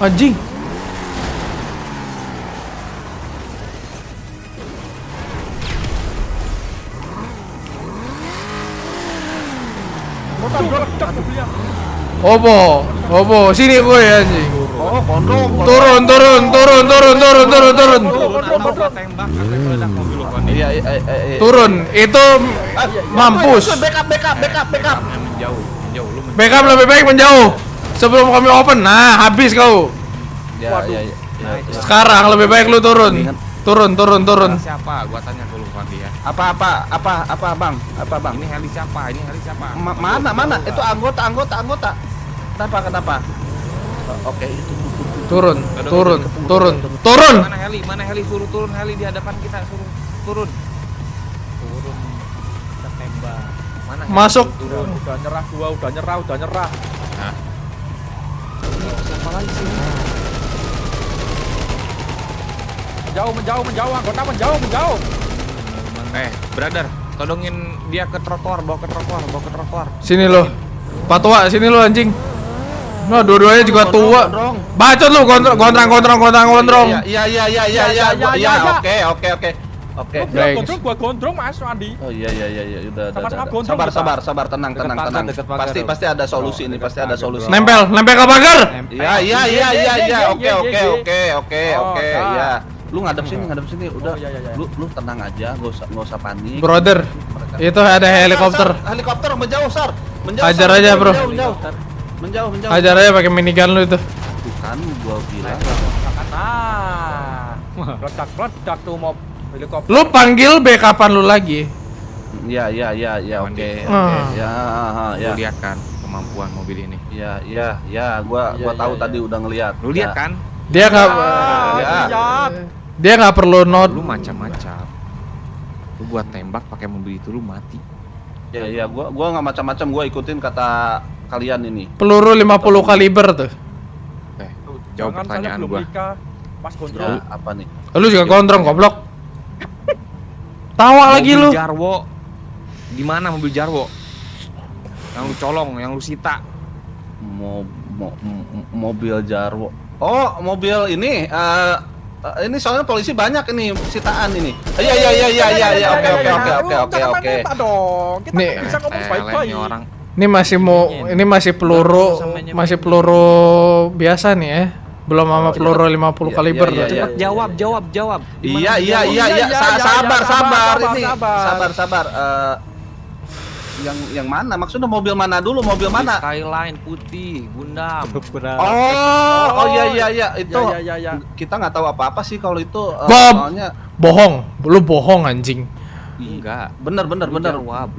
Anjing. Obo, sini gue ya anjing. Oh, gondrong. Turun. Iya. Turun, itu mampus. Backup. Menjauh lu. Backup lebih baik menjauh sebelum kami open. Nah, habis kau. Ya. Sekarang lebih baik lu turun. Turun. Siapa? Gua tanya dulu Wandi ya. Apa bang? Ini heli siapa? Mana? Itu anggota. Kenapa? Oke, itu. Turun. Mana heli? Suruh turun heli di hadapan kita, suruh turun. Kita tembak. Mana heli? Masuk. Udah nyerah. Nah. Siapa lagi sih? Menjauh, anggota menjauh. Brother, tolongin dia ke trotoar, bawa ke trotoar. Sini lo. Patua, sini lo anjing. Nah, dua-duanya juga tua. Bacot lu, gondrong. Iya, oke. Gua gondrong Mas Andi. Oh iya, udah. Sama-sama gondrong Sabar, tenang. Pasti ada solusi ini, Nempel ke pagar. Iya, oke, ya. Lu ngadep sini, udah. Lu tenang aja, nggak usah panik. Brother, itu ada helikopter. Helikopter menjauh, Sar. Hajar aja, bro. Menjauh. Hajar aja pakai minigun lu itu. Bukan, gua bilang. Meledak tuh mob helikopter. Lu panggil backupan lu lagi. Iya, oke. Ya. Lu lihat kan kemampuan mobil ini? Ya, gua tahu tadi udah ngeliat. Lu lihat kan? Dia nggak perlu not. Lu macam-macam. Lu buat tembak pakai mobil itu lu mati. Ya, gua nggak macam-macam, gua ikutin kata kalian ini. Peluru 50 kaliber tuh. Jawab pertanyaan gua. Pas gondrong. Ya, apa nih? Lu juga gondrong goblok. Tawa lagi lu. Mobil Jarwo. Di mana mobil Jarwo? Yang lu colong, yang lu sita. Mobil Jarwo. Oh, mobil ini ini soalnya polisi banyak ini sitaan ini. Iya. Oke. Nih, Bisa ngomong baik-baik. Orang ini masih peluru biasa nih ya. Belum sama peluru 50 kaliber. Cepet jawab. Iya. Sabar ini. Sabar. Yang mana? Maksudnya mobil mana dulu? Mobil mana? Skyline putih, Gundam. Oh iya. Itu Ya. kita nggak tahu apa-apa sih kalau itu. Bob! Soalnya Bohong, lu bohong anjing. Enggak. Bener.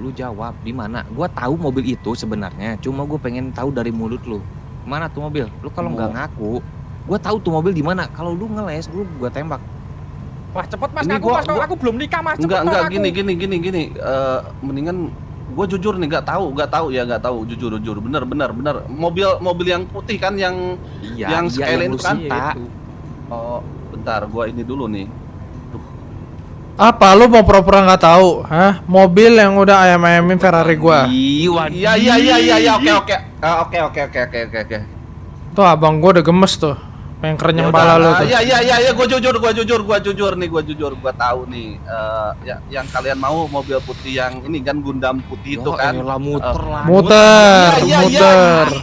Lu jawab di mana? Gua tahu mobil itu sebenarnya, cuma gue pengen tahu dari mulut lu. Mana tuh mobil? Lu kalau nggak ngaku, gua tahu tuh mobil di mana. Kalau lu ngeles, gua tembak. Mas cepet mas, Ini aku belum nikah mas. Cepet Enggak, aku. gini. Mendingan gue jujur nih, nggak tahu jujur bener. Mobil yang putih kan yang Skyline lu itu kan? sita. Oh, bentar, gue ini dulu nih. Apa lu mau pura-pura nggak tahu? Hah? Mobil yang udah ayam-ayamin Ferrari gua. Iya, oke. Tuh abang gua udah gemes tuh. Pengen kerenyang pala lu tuh. Iya, gue jujur nih, gue tahu nih. Yang kalian mau mobil putih yang ini kan Gundam putih itu kan? Muter.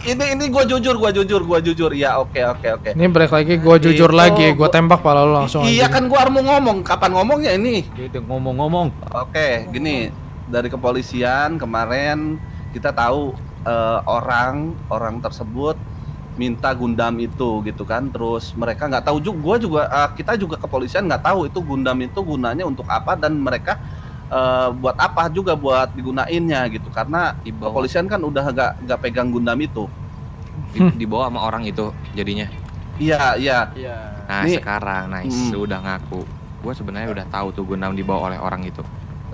Ini gue jujur. Ya, oke. Ini balik lagi, gua jujur lagi, gua tembak pala lu langsung. Iya anjing. kan gua mau ngomong, kapan ngomongnya ini? Gitu ngomong. Oke, gini, dari kepolisian kemarin kita tahu orang tersebut minta Gundam itu gitu kan, terus mereka nggak tahu juga, kita juga kepolisian nggak tahu itu Gundam itu gunanya untuk apa dan mereka buat apa juga buat digunainnya gitu, karena kepolisian kan udah nggak pegang Gundam itu. Dibawa sama orang itu jadinya. Iya. Nah Nih, sekarang, lu udah ngaku. Gua sebenarnya udah tahu tuh Gundam dibawa oleh orang itu.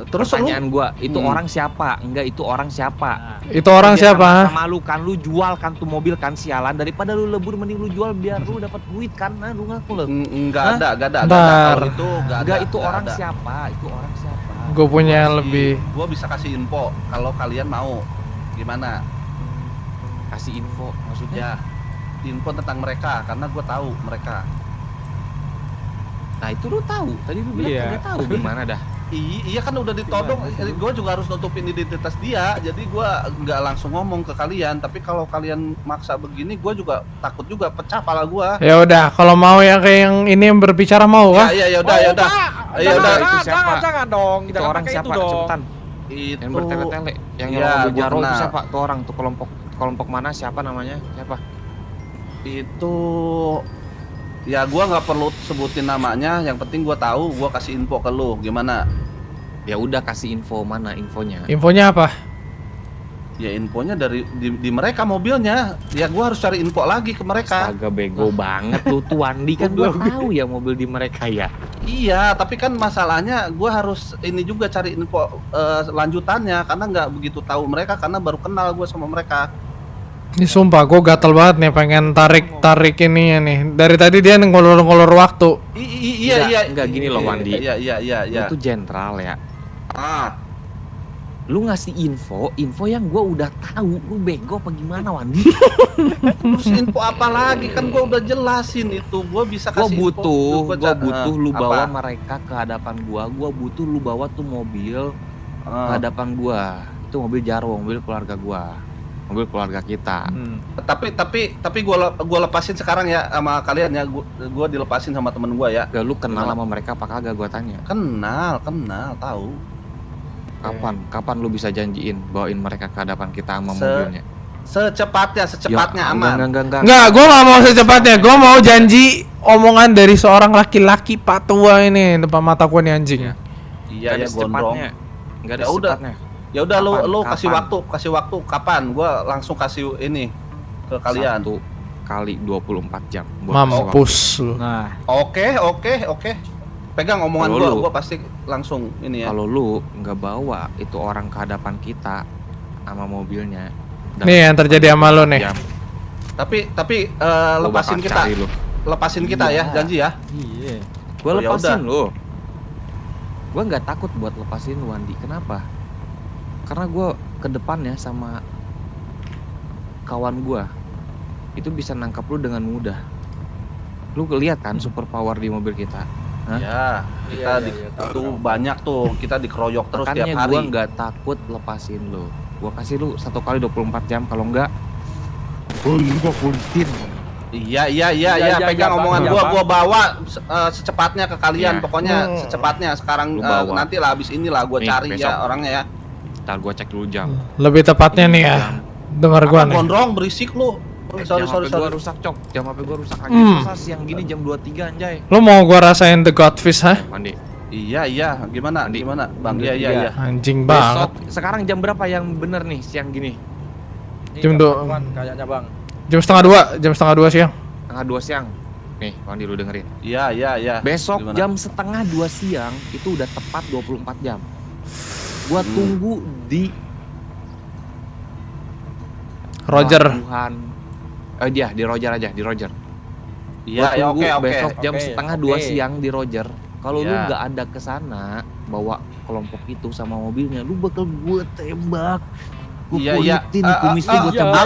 Terus pertanyaan gua, itu orang siapa? Enggak, itu orang siapa? Itu orang siapa? Sama lu kan, lu jual kan tuh mobil kan, sialan. Daripada lu lebur mending lu jual biar lu dapat duit kan. Nah, lu ngaku lu. Enggak ada. Bentar. Itu orang siapa? Gue punya lebih. Gua bisa kasih info kalau kalian mau. Gimana? Kasih info maksudnya? Info tentang mereka karena gua tahu mereka. Nah, itu lu tahu. Tadi lu bilang nggak tahu gimana dah. Iya kan udah ditodong, gue juga harus nutupin identitas dia, jadi gue nggak langsung ngomong ke kalian. Tapi kalau kalian maksa begini, gue juga takut juga pecah pala gue. Ya udah, kalau mau ya kayak yang ini yang berbicara mau kah? Ya udah. Itu siapa? Jangan dong, Itu orang siapa? Cepetan. Itu Yang bertele-tele, yang mobil Jaro itu siapa? Tuh orang tuh kelompok mana? Siapa namanya? Siapa? Itu ya gua nggak perlu sebutin namanya, yang penting gua tahu, gua kasih info ke lu. Gimana? Ya udah, kasih info, mana infonya? Infonya apa? Ya infonya di mereka mobilnya. Ya gua harus cari info lagi ke mereka. Astaga, bego banget lu tuh, Wandi kan gua tahu ya mobil di mereka ya. Iya, tapi kan masalahnya gua harus ini juga cari info lanjutannya karena nggak begitu tahu mereka karena baru kenal gua sama mereka. Ini sumpah gue gatel banget nih pengen tarik ini nih. Dari tadi dia ngolor-ngolor waktu. Iya. Enggak gini loh, Wandi. Iya. Lu tuh jenderal ya. Lu ngasih info yang gua udah tahu. Lu bego apa gimana, Wandi? Terus info apa lagi? Kan gua udah jelasin itu. Gua bisa kasih Gua butuh lu bawa apa? mereka ke hadapan gua. Gua butuh lu bawa tuh mobil ke hadapan gua. Itu mobil Jarwo, mobil keluarga gua. Mobil keluarga kita. Tapi gua lepasin sekarang ya sama kalian ya. Gua dilepasin sama temen gua ya. Gak, lu kenal sama mereka apa kagak, gua tanya. Kenal, tahu. Kapan lu bisa janjiin bawain mereka ke hadapan kita sama mobilnya? Secepatnya aman. Enggak, gue gak mau secepatnya. Gue mau janji omongan dari seorang laki-laki patua ini depan mata gue nih anjing. Iya, gondrong. Enggak ada secepatnya. Ya udah lu kasih waktu kapan? Gua langsung kasih ini ke kalian. 1 kali 24 jam. Mampus lu. Nah, Oke. Pegang omongan gua pasti langsung ini ya. Kalau lu nggak bawa itu orang ke hadapan kita sama mobilnya. Nih yang terjadi sama lu nih. Tapi lepasin kita ya, janji ya. iya. Gua lepasin lu. Gua nggak takut buat lepasin lu, Wandi. Kenapa? Karena gue ke depannya sama kawan gue itu bisa nangkap lu dengan mudah. Lu lihat kan super power di mobil kita. Ya, kita tuh banyak tuh, kita dikeroyok terus tiap hari. Makanya gue nggak takut lepasin lu. Gue kasih lu 1 kali 24 jam, kalau enggak gue pultin. Iya, pegang omongan gua bawa secepatnya ke kalian. Pokoknya secepatnya sekarang nanti lah abis inilah gua cari besok. Ya orangnya ya. Ntar gua cek dulu jam. Lebih tepatnya nih ya. Dengar gua nih. Gondrong berisik lu. Sorry. Gua rusak, Cok. Jam HP gua rusak lagi. Susah siang gini jam 23 anjay. Lu mau gua rasain The Godfish, hah? Mandi. Iya, gimana? Andi. Gimana, Bang? Iya. Anjing banget. Besok sekarang jam berapa yang bener nih siang gini? Jam dua. Kayaknya bang. Jam setengah dua siang. Setengah 2 siang. Nih, Wandi lu dengerin. Iya. Besok Gimana? jam setengah 2 siang itu udah tepat 24 jam. Gua tunggu di Roger. Pelabuhan. Dia di Roger aja, di Roger. Iya, Gua tunggu oke. besok jam Oke, setengah oke. 2 siang di Roger. Kalau lu Iya. nggak ada ke sana bawa kelompok itu sama mobilnya, lu bakal gue tembak. Gue Iya. kulitin kumis lu gue iya, tembak.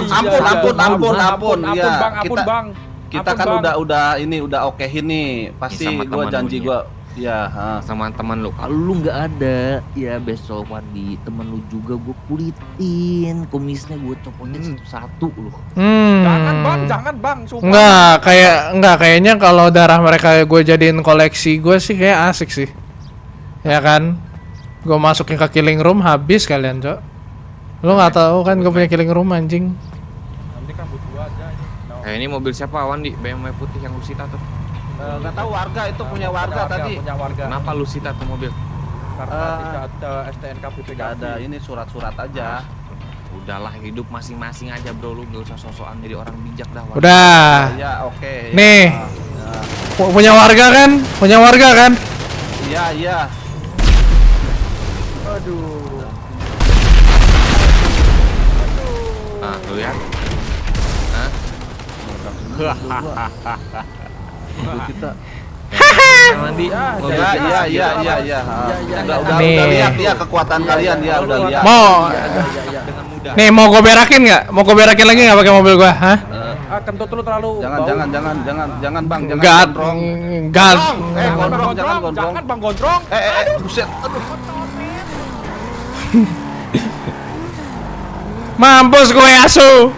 Ampun. Iya, Ampun bang. kita kan udah okehin nih. Pasti Sama gua teman janji lu, gua. Iya, Sama teman lu. Kalau lu nggak ada, ya besok Wandi temen lu juga gue kulitin kumisnya, gue copotin satu-satu lu. Jangan bang. Sumpah. Enggak kayaknya kalau darah mereka gue jadiin koleksi gue sih kayak asik sih. Ya kan? Gue masukin ke killing room habis kalian, Cok. Lu nggak tahu kan gue punya killing room anjing. Nanti kan butuh aja ini. Ini mobil siapa Wandi? BMW putih yang lu sita tuh. nggak tahu warga itu punya warga tadi. Punya warga. Kenapa lu sita tuh mobil? Karena tidak ada STNK BPKB. Nggak ada ini surat-surat aja. Udahlah, hidup masing-masing aja bro, lu gak usah sosokan jadi orang bijak dah. Wandi. Udah. Iya, oke. Ya. Nih. Punya warga kan? Punya warga kan? Iya. Aduh. Nah, lu ya. Kita. Wandi. Iya. Udah Nih. lihat ya kekuatan kalian ya, udah lihat. Mau Dengan mudah. nih mau gue berakin nggak? Mau gue berakin lagi nggak pakai mobil gue? Hah? Kentut lu terlalu. Jangan Bang, jangan Enggak. gondrong. Enggak. Gondrong, jangan gondrong. Jangan bang gondrong. Buset. Aduh. Mampus gue asu.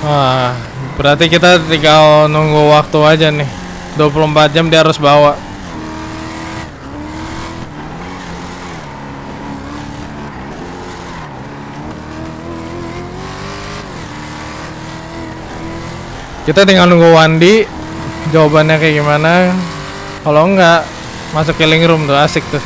Wah, berarti kita tinggal nunggu waktu aja nih. 24 jam dia harus bawa. Kita tinggal nunggu Wandi jawabannya kayak gimana. Kalau enggak masuk killing room tuh asik tuh.